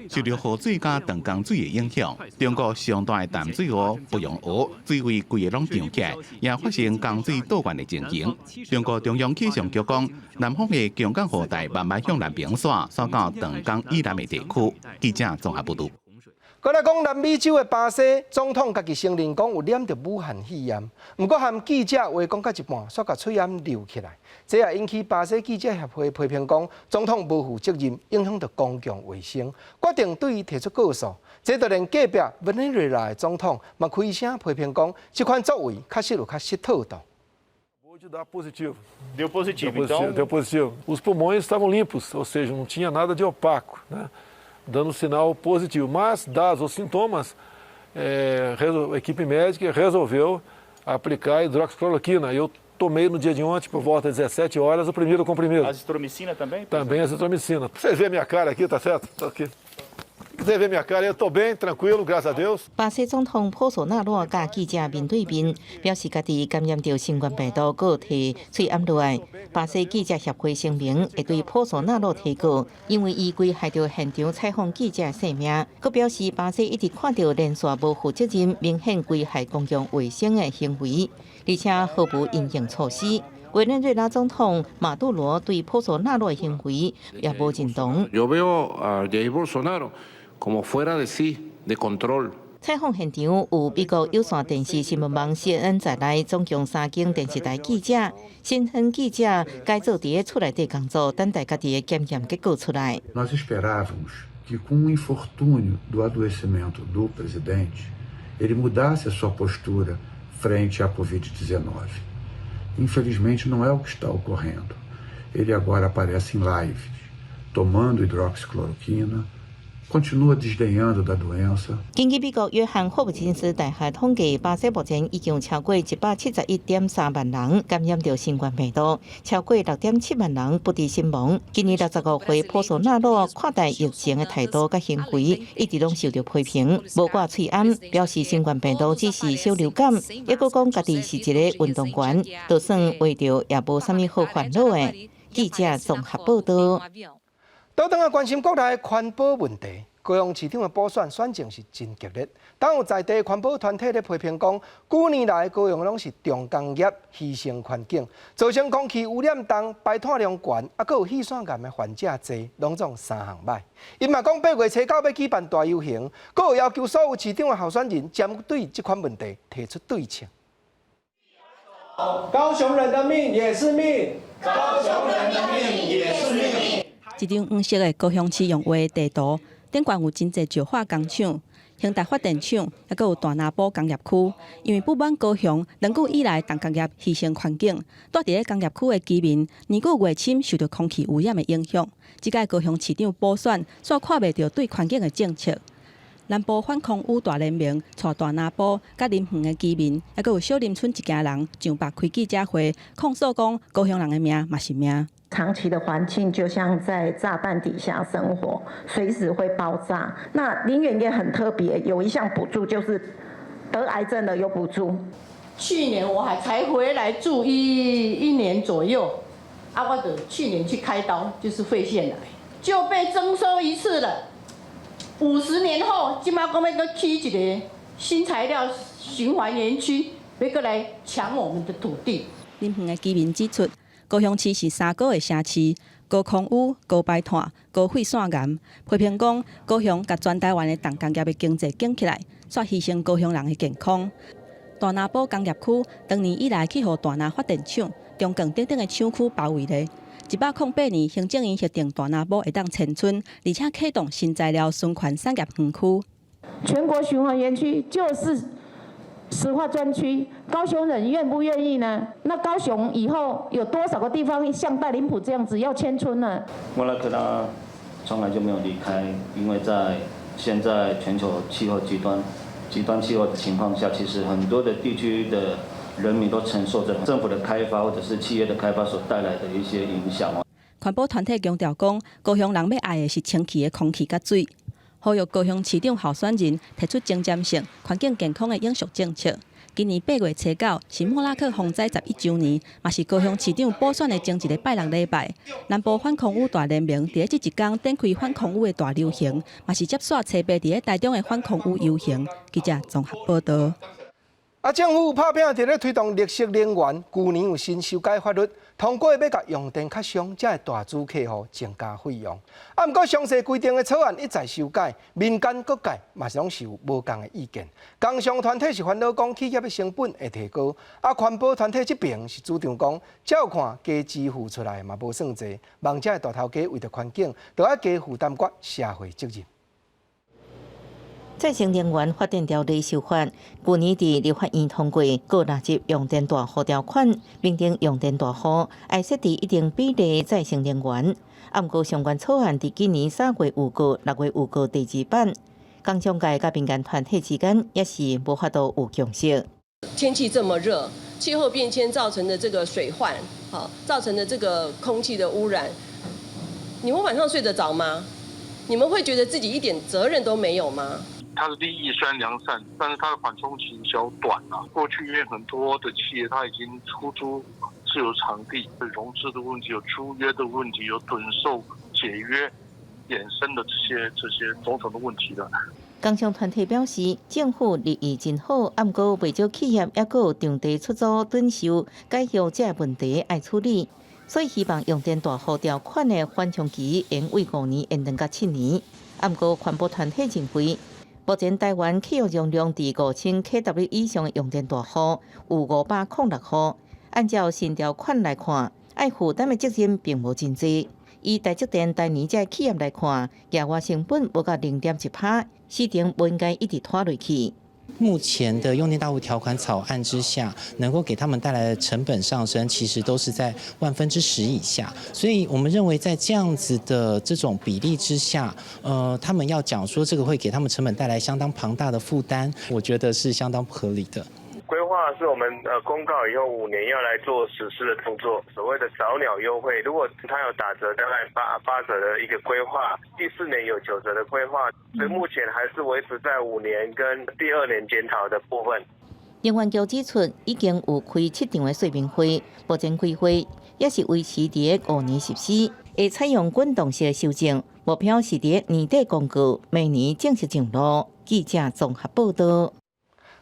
受到雨水加长江水的影响，中国上大的淡水河不用河，水位规个拢涨起来，也发生江水倒灌的情形。中国中央气象局讲，南方的强降雨带慢慢向南平线，扫到长江以南的地区。记者综合报道。过来讲，南美洲的巴西总统家己承认讲有染着武汉肺炎，不过和记者话讲到一半，煞甲嘴炎流起来，这也引起巴西记者协会批评讲，总统无负责任，影响到公共卫生，决定对伊提出告诉。这就连隔壁委内瑞拉的总统嘛开声批评讲，这款作为确实有较失妥当。Pode dar positivo. Deu positivo, então? Deu positivo. Os pulmões estavam limpos, ou seja, não tinha nada de opaco, né? Dando sinal positivo. Mas, dados os sintomas, a equipe médica resolveu aplicar hidroxicloroquina. Eu tomei no dia de ontem, por volta de 17 horas, o primeiro comprimido. Azitromicina também? Também azitromicina. Vocês veem a minha cara aqui, tá certo? Tá aqui. quiser ver minha cara, eu estou bem, tranquilo, graças a Deus. 巴西总统波索纳罗甲记者面对面，表示家己感染到新冠病毒，搁提喙暗落来。巴西记者协会声明会对波索纳罗提告，因为伊危害到现场采访记者性命。佮表示巴西一直看到连续无负责任、明显危害公共卫生的行为，而且毫无因应措施。委内瑞拉总统马杜罗对波索纳罗的行为也无认同。Yo veo a Jair Bolsonaro como fuera de sí, de control. 采访现场有美国有线电视新闻网 CNN 在内，总共3间电视台记者、新闻记者改做伫厝内底工作，等待家己的检验结果出来。Nós esperávamos que com o infortúnio do adoecimento do presidente, ele mudasse a sua postura frente à Covid-19. Infelizmente, não é o que está ocorrendo. Ele agora aparece em lives, tomando hidroxicloroquina, continua desdenhando da doença. 根据美国约翰霍普金斯大学统计，巴西目前已经有超过171.3万人感染到新冠病毒，超过6.7万人不治身亡。今年65岁波索纳罗看待疫情的态度甲行为，一直拢受到批评。无挂喙暗，表示新冠病毒只是小流感，抑佫讲家己是一个运动员，就算为着也无啥物好烦恼的。记者综合报道。倒转啊，关心国内环保问题。高雄市长的补选选情是真激烈，当有在地环保团体咧批评讲，旧年来高雄拢是重工业牺牲环境，造成空气污染重、排碳量悬，啊，佫有气栓癌的患者多，拢总3项歹。因嘛讲8月初9要举办大游行，佫有要求所有市长的候选人针对这款问题提出对策。高雄人的命也是命，高雄人的命也是命。一张黄色的高雄市用画地图，顶悬有真侪石化工厂、恒大发电厂，还佫有大拿埔工业区。因为不满高雄长久以来重工业牺牲环境，住伫咧工业区的居民年久月深受到空气污染的影响。即届高雄市长补选，煞看袂到对环境的政策。南部反空污大联盟带大拿埔、甲林园的居民，还佫有小林村一家人上北开记者会，控诉讲高雄人的命嘛是命。长期的环境就像在炸弹底下生活，随时会爆炸。那林园也很特别，有一项补助就是得癌症的有补助。去年我才回来住一年左右，我的去年去开刀就是肺腺癌，就被征收一次了。50年后，今麦讲要搁起一个新材料循环园区，要搁来抢我们的土地。林园的居民指出。高雄市是3高的城市，高空污、高排碳、高废线癌。批评讲，高雄甲全台湾的重工业的经济建起来，煞牺牲高雄人的健康。大拿埔工业区长年以来去互大拿发电厂、中共等等的厂区包围咧。108年，行政院协定大拿埔会当迁村，而且启动新材料循环产业园区。全国循环园区就是石化专区，高雄人愿不愿意呢？那高雄以后有多少个地方像大林埔这样子要迁村呢？莫拉克他从来就没有离开，因为在现在全球气候极端气候的情况下，其实很多的地区的人民都承受着政府的开发或者是企业的开发所带来的一些影响。环保团体强调讲，高雄人要爱的是清气的空气甲水。呼吁高雄市长候选人提出前瞻性、环境健康的永续政策。今年8月初9是莫拉克洪灾11周年，嘛是高雄市长补选的前一个拜六礼拜。南部反空污大联盟伫这一天展开反空污的大游行，嘛是接续初八伫咧台中的反空污游行。记者综合报道。政府拍拼伫咧推动绿色能源，去年有新修改法律，通过要甲用电较凶，才会大主客户增加费用。不过详细规定的草案一再修改，民间各界嘛是拢是有无同的意见。工商团体是烦恼讲企业的成本会提高，环保团体这边是主张讲，照看加支付出来嘛无算济，望这大头家为着环境，就要加负担寡社会责任。再生能源发电条例修法，去年伫立法院通过，各纳入用电大户条款，明定用电大户爱设置一定比例再生能源。不过相关草案伫今年3月预告、6月预告第2版，工商界甲民间团体之间也是无法度有共识。天气这么热，气候变迁造成的这个水患，造成的这个空气的污染，你们晚上睡得着吗？你们会觉得自己一点责任都没有吗？它的利益虽然良善，但是它的缓冲期比较短啊。过去因为很多的企业它已经出租自有场地，有融资的问题，有租约的问题，有趸售解约衍生的这些种种的问题了。工商团体表示，政府利益真好，不过未少企业也有场地出租趸售、解约这问题要处理，所以希望用电大户条款的缓冲期延为5年，延长到7年。不过环保团体认为，目前台湾契约容量伫5000 kW 以上的用电大户有506户，按照新条款来看，要负担的责任并无真多。以台积电台年这企业来看，额外成本无到0.1%，市场不应该一直拖落去。目前的用电大户条款草案之下，能够给他们带来的成本上升，其实都是在10%以下。所以我们认为，在这样子的这种比例之下，他们要讲说这个会给他们成本带来相当庞大的负担，我觉得是相当不合理的。规划是我们公告以后5年要来做实施的动作，所谓的早鸟优惠，如果它有打折，大概8折的一个规划，第4年有9折的规划，所以目前还是维持在5年跟第2年检讨的部分。能源局指出，已经有开7场的说明会，目前开会也是维持伫5年实施，会采用滚动式的修正，目标是伫年底公告，明年正式上路。记者综合报道。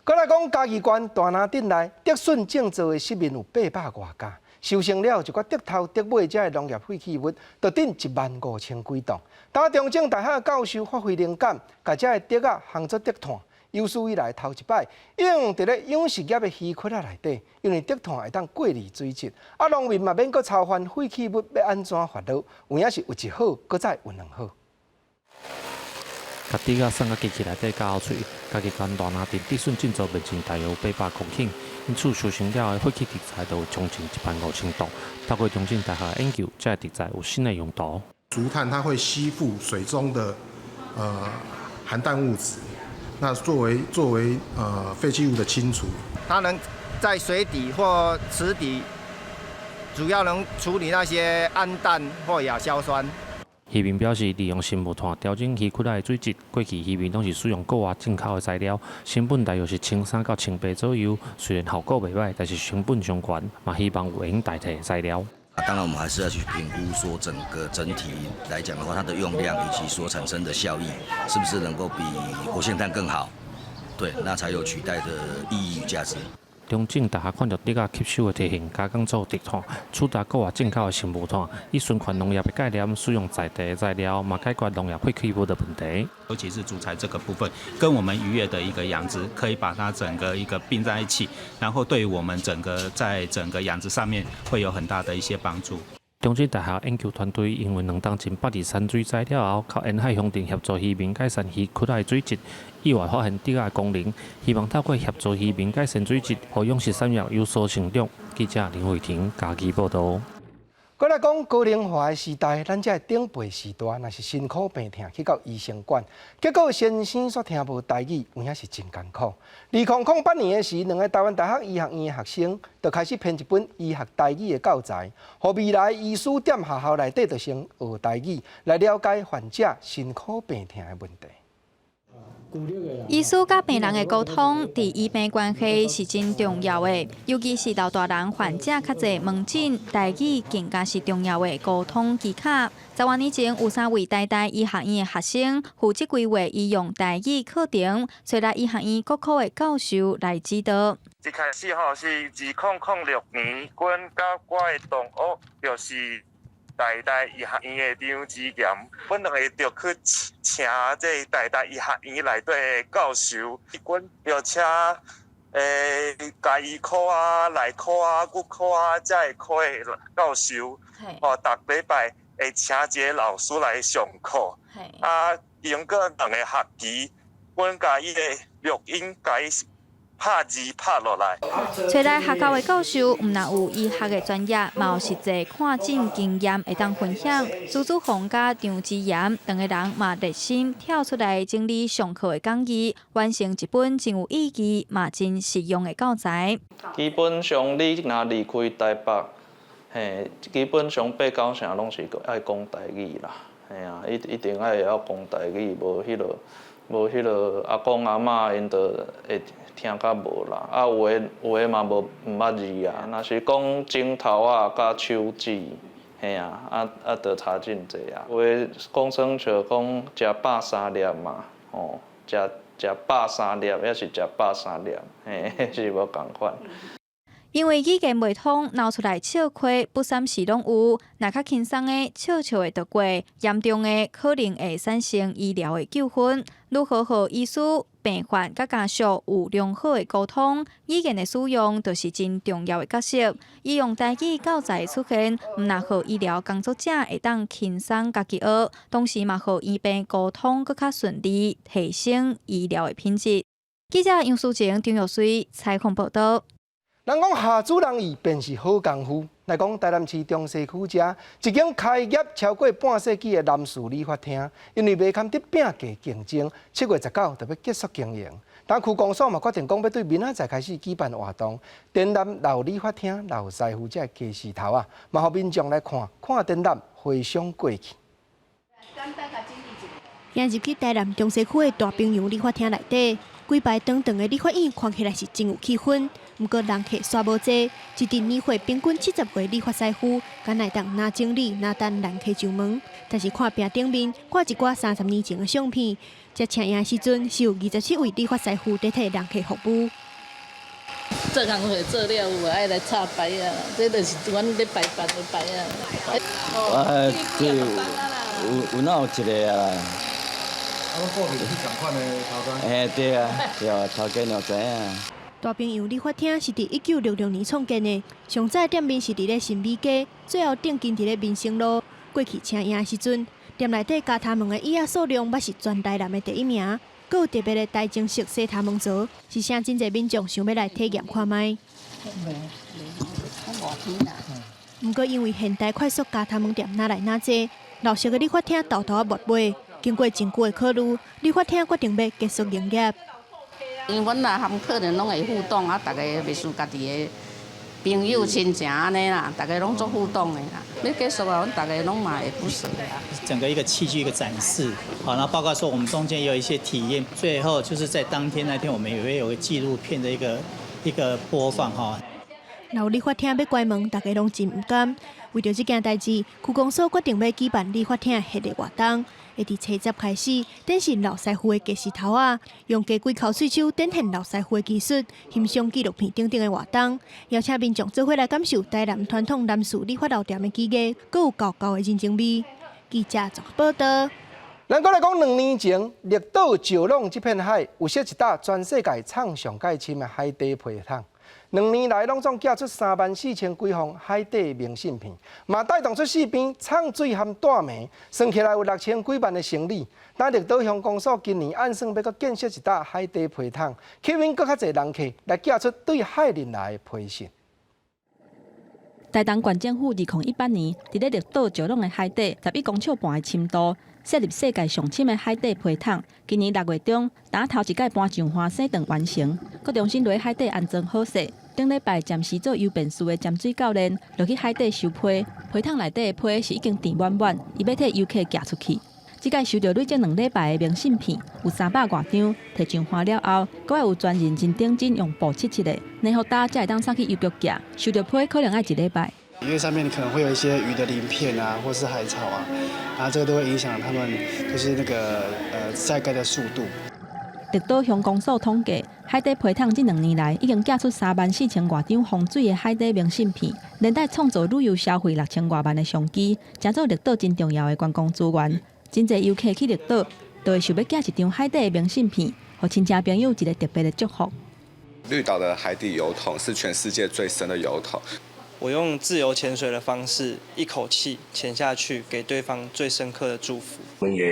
再来讲，嘉义县大南镇内德顺种植的10面有800多家，收成了一寡德头德尾这农业废弃物，就顶15000几吨。打中正大学教授发挥灵感，把这德啊烘做德炭，有史以来头一摆用伫咧养殖业的鱼窟内底，因为德炭会当过滤水质，农民嘛免搁操烦废弃物要安怎发落，有影是有一好，搁再有2好。甲猪仔送到机器内底加后喙，家己县大南镇德顺种植面积大约800公顷，因此收成了的废弃竹材都有将近15000吨。透过中正大学研究，这竹材有新的用途。竹炭它会吸附水中的含氮物质，那作为废弃物的清除。它能在水底或池底，主要能处理那些氨氮或亚硝酸。渔民表示，利用新木炭调整鱼窟内的水质。过去渔民拢是使用国外进口的材料，成本大约是1300到1800左右。虽然效果袂歹，但是成本上悬，嘛希望有会用代替的材料。当然，我们还是要去评估说整体来讲的话，它的用量以及所产生的效益，是不是能够比活性炭更好？对，那才有取代的意义与价值。中正大学看到竹仔吸收的特性，加工做竹炭，取代国外进口的新木炭，以循环农业的概念，使用在地的材料，嘛解决农业废弃物的问题。尤其是竹材这个部分，跟我们渔业的一个养殖，可以把它整个一个并在一起，然后对于我们在整个养殖上面会有很大的一些帮助。中正大学研究团队因为2当前823水灾了后，靠沿海乡镇协助渔民改善鱼窟内水质，意外发现竹仔功能，希望透过协助渔民改善水质，让养殖产业有所成长。记者林慧婷嘉义报道。再来讲高龄化的时代，咱这长辈时代，若是辛苦病痛去到医生馆，结果先生煞听无台语，有影是真艰苦。2008年的时，2个台湾大学医学院的学生就开始编一本医学台语的教材，让未来医师踮学校内底就先学台语，来了解患者辛苦病痛的问题。医师甲病人的沟通，伫医病关系是真重要的，尤其是老大人患者较侪门诊，台语更加是重要的沟通技巧。10多年前，有3位台大医学院的学生负责规划医用台语课程，找来医学院各科的教授来指导。一开始是2006年，阮甲我的同学就是台大医学院的张志炎，阮两个就去请这台大医学院内底的教授，阮就请家医科啊、内科啊、骨科啊这个科的教授，逐礼拜会请一个老师来上课。经过2个学期，阮甲伊的录音甲伊拍字拍落来。找来学校的教授，唔但有医学的专业，嘛有实际看诊经验会当分享。朱子宏甲张志炎2个人嘛热心跳出来整理上课的讲义，完成一本真有意义嘛真实用的教材。基本上你若离开台北，基本上8、9成拢是爱讲台语啦。嘿啊，一定爱会晓讲台语，无迄落阿公阿嬷因着会听较无啦。啊，有诶嘛无毋捌字啊，若是讲指头啊甲手指。嘿啊，着差真济啊。有诶讲算像讲食130粒嘛，哦，食130粒，还是食130粒，嘿，是无共款。因为语言袂通，闹出来笑亏不三时拢有。若较轻松的，笑会得过；严重的，可能会产生医疗的纠纷。如何和医师、病患甲家属有良好的沟通，语言的使用就是真重要的角色。伊用台语教材出现，毋但互医疗工作者会当轻松家己学，同时嘛互医病沟通更较顺利，提升医疗的品质。记者杨淑晴、张玉水采访报道。人讲下主人意便是好功夫。来讲台南市中西区遮一间开业超过半世纪的南市理发厅，因为袂堪得饼价竞争，7月19就要结束经营。但区公所嘛决定讲要对明仔载开始举办活动，展览老理发厅、老师傅这计时头啊，嘛互民众来看展览，回想过去。今日去台南中西区的大平洋理发厅内底，几排长长的理发椅看起来是真有气氛。不过人客煞无济，一阵年会平均70岁理发师傅，敢会当拿整理拿等人客上门。但是看屏顶面挂一挂30年前的相片，才请营时阵是有27位理发师傅在替人客服务。做工会做了，有爱来插牌啊，这就是阮咧排班的牌啊。有哪有一个啊？啊，个别是同款的头家。对啊，头家了知影。大平洋理发厅是伫1966年创建的，上早店面是伫咧新美街，最后定根伫咧民生路。过去请营的时阵，店内底加他们的椅仔数量嘛是全台南的第1名，阁有特别的台中式洗他们座，是啥真侪民众想要来体验看卖。不过因为现代快速加他们店哪来哪济，老式的理发厅豆豆没卖，经过真久的考虑，理发厅决定要结束营业。因为阮啦含客人拢会互动啊，大家袂输家己的朋友亲情安尼啦，大家拢做互动的啦。要结束啊，阮大家拢嘛会不舍啊。整个一个器具一个展示，好，然后包括说我们中间也有一些体验，最后就是在当天那天我们也会有个纪录片的一个播放哈。老理发厅要关门，大家拢真唔甘。为着这件代志，区公所决定要举办理发厅的系列活动。会伫初10开始，展示老师傅的计时头啊，用加几口水手展现老师傅的技术，欣赏纪录片等等的活动，邀请民众做伙来感受台南传统南树理发老店的技艺，阁有厚厚的人情味。记者综合报道。咱过来讲，2年前，绿岛石浪这片海有设一搭全世界创上界深的海底皮桶。2年来，拢总寄出34000几封海底明信片，嘛带动出4边畅水含大暝，算起来有6000几万的行李。但绿岛乡公所今年按算要阁建设一搭海底皮桶，吸引更较侪人客来寄出对海人来的批信。台东县政府2018年伫咧绿岛石浪的海底11公尺半的深度，设立世界上深的海底皮桶。今年6月中，打头一届搬上花生等完成，佮重新落海底安装好势。顶礼拜暂时做游便士的潜水教练落去海底收批，皮桶内底的批是已经填满满，伊要替游客寄出去。即届收到累计2礼拜的明信片，有300多张，摕上花了后，阁还有专人真顶真用布切的，内服搭才会当送去邮局寄。收到批可能要1礼拜。因为上面可能会有一些鱼的鳞片啊，或是海草啊，然后这个都会影响他们就是那个晒干的速度。绿岛乡公所统计，海底皮桶这2年来已经寄出34000多张防水的海底明信片，连带创造旅游消费6000多万的商机，成做绿岛真重要的观光资源。真侪游客去绿岛，都会想要寄一张海底的明信片，互亲戚朋友一个特别的祝福。绿岛的海底油桶是全世界最深的油桶。我用自由潜水的方式，一口气潜下去，给对方最深刻的祝福。我们也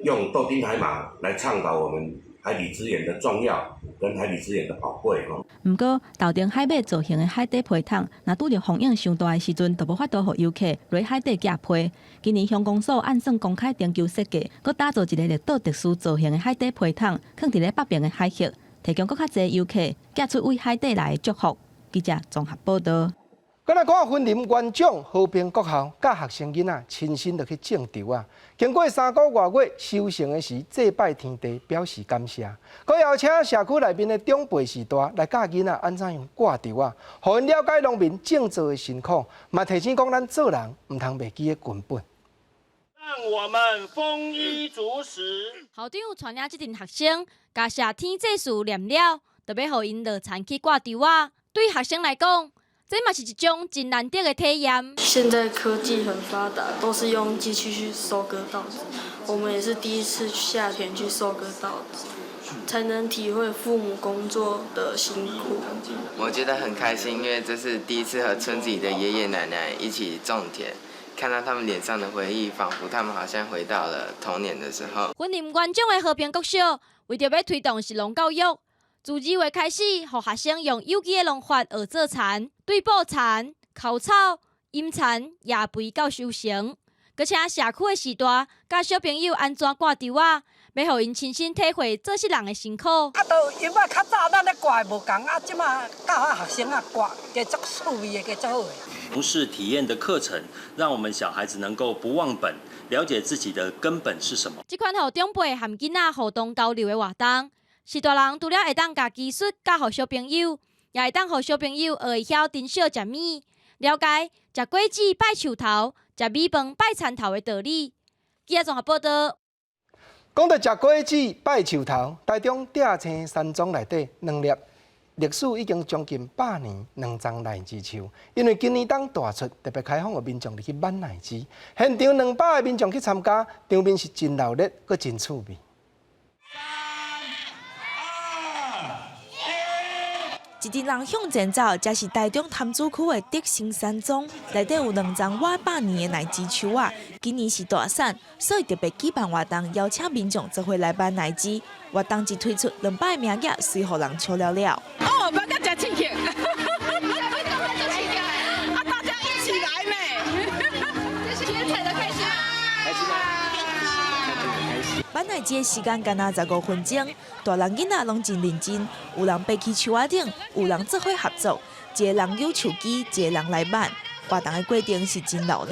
用豆丁海马来倡导我们海底资源的重要跟海底资源的宝贵。不过，头顶海马造型的海底皮桶，若拄着风影上大的时阵，就无法度予游客落海底寄批。今年乡公所按算公开研究设计，佮打造一个绿岛特殊造型的海底皮桶，放伫咧北边的海域，提供更较侪游客寄出为海底来的祝福。记者综合报道。咱来看云林县长和平国校，甲学生囡仔亲身落去种稻啊。经过3个多月收成的时，祭拜天地，表示感谢。佮邀请社区内面的长辈时代来教囡仔安怎样挂稻啊，互因了解农民种植的辛苦，嘛提醒讲咱做人唔通忘记的根本。让我们丰衣足食。校长传领这群学生，甲谢天祭祀念了，就要互因落田去挂稻啊。对学生来讲，这嘛是一种真难得的体验。现在科技很发达，都是用机器去收割稻子。我们也是第一次下田去收割稻子，才能体会父母工作的辛苦。我觉得很开心，因为这是第一次和村子里的爷爷奶奶一起种田，看到他们脸上的回忆，仿佛他们好像回到了童年的时候。云林县长的和平国小为着要推动食农教育，自2月开始，予学生用有机的农法学做田。对补田、口草、阴田、野肥到收成，而且社区的时代，教小朋友安怎挂稻啊，要互因亲身体会做事人的辛苦。都因为较早咱咧挂无共，即马教学生挂，加足趣味的，加足好的。从事体验的课程，让我们小孩子能够不忘本，了解自己的根本是什么。这款互长辈和囡仔互动交流的活动，是大人除了会当把技术教予小朋友。也会当互小朋友学会晓珍惜食米，了解食果子拜树头、食米饭拜田头的道理。记者综合报道。讲到食果子拜树头，台中鼎青山庄内底2粒历史已经将近100年2丛奶枝树，因为今年冬大出，特别开放予民众入去挽奶枝，现场200个民众去参加，场面是真热闹，阁真趣味。一群人向前走，这是台中潭子区的德兴山庄，内底有2丛100年的奶枝树啊。今年是大产，所以特别举办活动，邀请民众做伙来挽奶枝。活动一推出，200个名额，随互人抽了了。哦，不要加庆庆。啊，大家一起来呢，这是天才的开心啊！开心吗？挽奶枝的时间干那15分钟，大人囡仔拢真认真，有人爬去树仔顶，有人做伙合作，一个人扭树枝，一个人来挽。活动的过程是真热闹。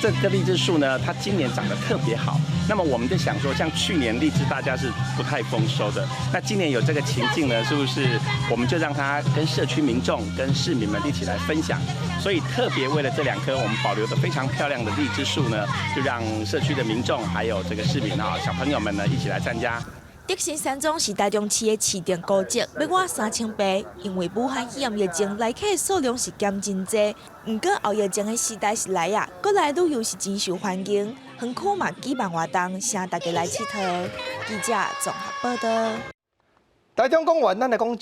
这个荔枝树呢，它今年长得特别好。那么我们就想说，像去年荔枝大家是不太丰收的，那今年有这个情境呢，是不是我们就让它跟社区民众、跟市民们一起来分享？所以特别为了这2棵我们保留的非常漂亮的荔枝树呢，就让社区的民众还有这个市民啊、小朋友们呢一起来参加。德兴山庄是台中市的市定古迹，要挖3000倍，因为武汉肺炎疫情来客的数量是减真多。不过后疫情的时代是来啊，过来旅游是真受欢迎，园区嘛举办活动，请大家来佚佗。记者综合报道。台中公园，咱来讲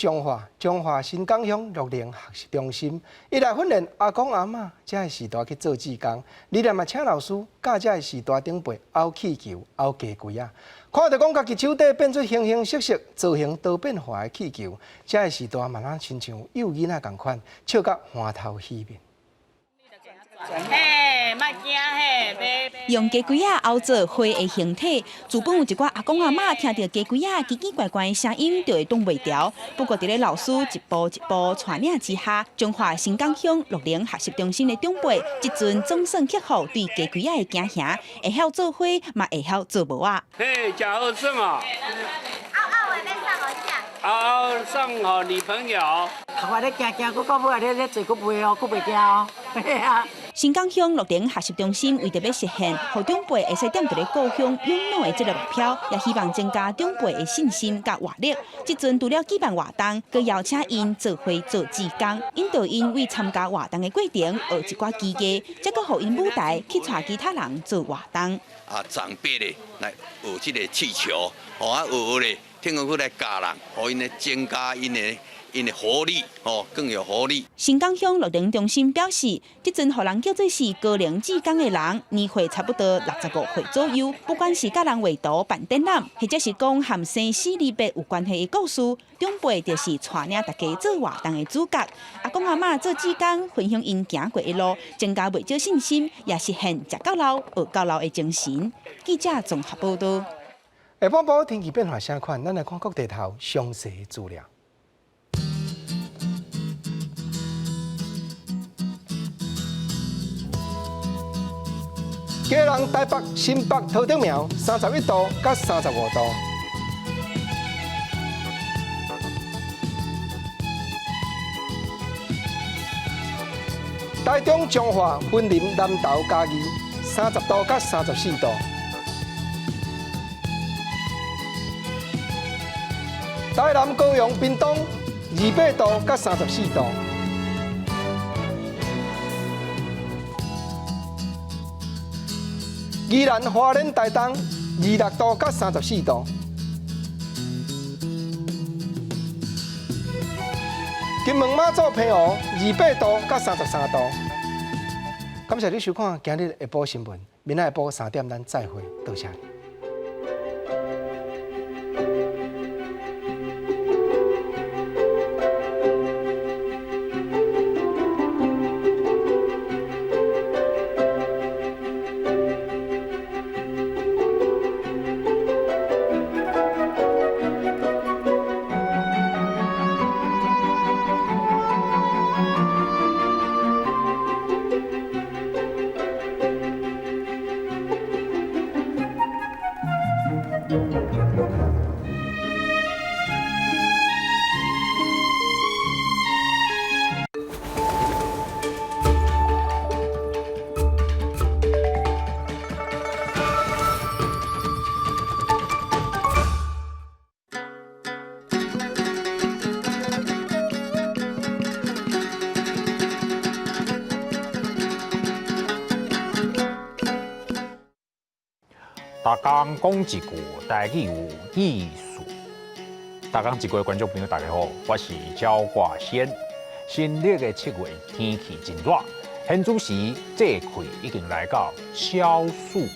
彰化新港乡乐龄学习中心，伊来训练阿公阿嬷这个时代去做志工，理念嘛请老师教这个时代长辈拗气球、拗家规啊。看到讲家己手底变出形形色色、造型多变化的气球，这个时代嘛，咱亲像幼囡仔共款，笑甲欢头喜面。嘿，莫惊嘿，用鸡龟仔凹做花的形体，原本有一寡阿公阿嬷听到鸡龟仔奇奇怪怪的声音，就会挡袂牢。不过，伫咧老师一步一步带领之下，彰化新港乡乐龄学习中心的长辈，即阵总算克服对鸡龟仔的惊吓，会晓做花，嘛会晓做帽啊。嘿，真好耍哦！嗷的要送我啥？嗷送好女朋友。头发咧行，佮到尾咧坐，佮袂哦，佮袂惊哦。嘿啊！新港乡乐龄学习中心为着要实现，让长辈会使踮伫咧故乡养老的这个目标，也希望增加长辈的信心甲活力。即阵除了举办活动，佮邀请因做伙做志工，引导因为参加活动的过程学一寡技艺，再佮互因舞台去带其他人做活动。长辈咧来学这个气球，学咧，听讲来教人，互因咧增加因的活力更有活力。新港乡乐龄中心表示，即阵互人叫做是高龄志工的人，年岁差不多65岁左右。不管是甲人画图、办展览，或者是讲和生死离别有关系的故事，长辈就是带领大家做活动的主角。阿公阿嬷做志工，分享因行过的路，增加袂少信心，也实现食到老、学到老的精神。记者综合报道。下半部天气变化啥款？咱来看各地头详细资料。基隆、台北、新北、桃竹苗31度到35度。台中、彰化、云林、南投、嘉义30度到34度。台南、高雄、屏东28度到34度。宜兰、花莲、台东26度到34度。金门、马祖、澎湖28度到33度。感谢你收看今日的下晡新闻，明仔下晡3点咱再会，多谢你。大家讲一句，台语有意思。大家一个观众朋友，大家好，我是焦挂先。新历的7月，天气真热，现主时节气已经来到小暑。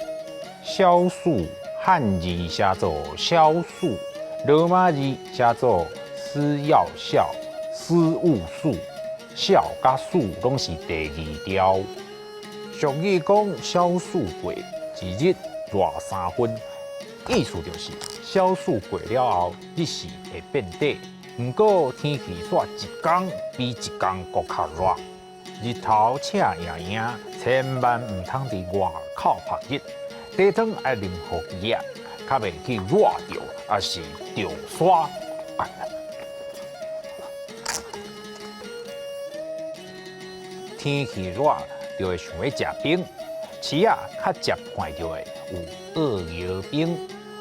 小暑汉字写作小暑，罗马字写作思要笑、思务暑，笑甲暑拢是第2条。俗语讲小暑过，一日热3分，意思就是小暑过了后，日时会变短。不过天气煞一天比一天搁较热，日头赤影影，千万唔通伫外口晒日。地汤爱淋雨机啊，较袂去热着，也是着沙。天气热，就会想要食冰。饲啊较接看到的有鳄鱼冰、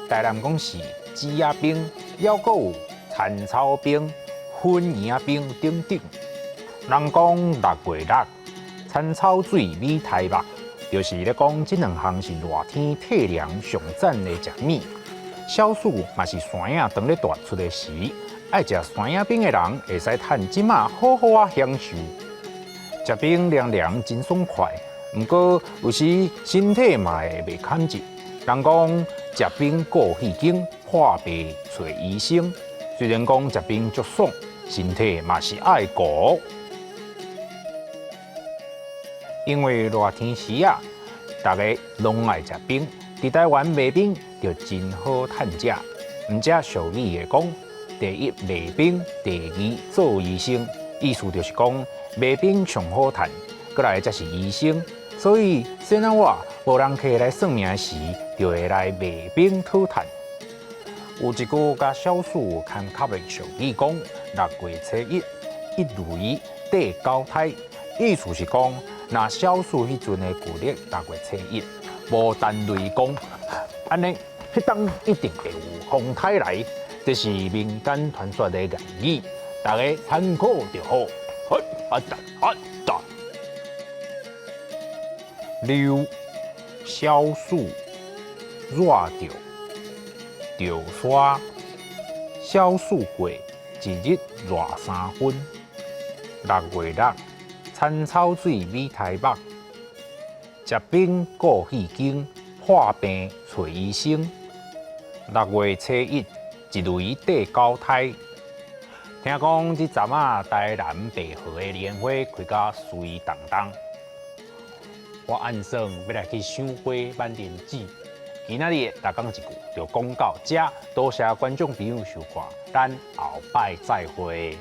台南讲是鸡鸭冰，还佫有田草冰、粉圆冰等等。人讲6月热，田草水美台目，就是咧讲这2项是热天体凉上赞的食物。小暑嘛是山影当咧大出的时，爱食山影冰的人会使趁即马好好啊享受。食冰凉凉真爽快。不过有时身体嘛会袂堪一，人讲食冰过气经，破病找医生。虽然讲食冰足爽，身体嘛是爱顾。因为热天时啊，大家拢爱食冰。伫台湾卖冰就真好趁食。毋只俗语会讲，第1卖冰，第2做医生，意思就是讲卖冰上好趁，过来才是医生。所以，细仔我无人客来算命时，就会来卖冰讨趁。有一句甲小暑牵卡的俗语讲：6月初1，一雷地交胎。意思是讲，若小暑迄阵的旧历6月初1，无单雷公，安尼迄当一定会有风台来。这是民间传说的言语，大家参考就好。溜小暑热着沙，小暑过，一日热3分。6月热，田草水美台目，食冰过气经，破病找医生。6月初1，一雷地交胎。听讲这阵啊，台南白河的莲花开甲水动动。我按算要来去赏花万年纸。今仔日大讲一句就讲到这，多谢观众朋友收看，咱后摆再会。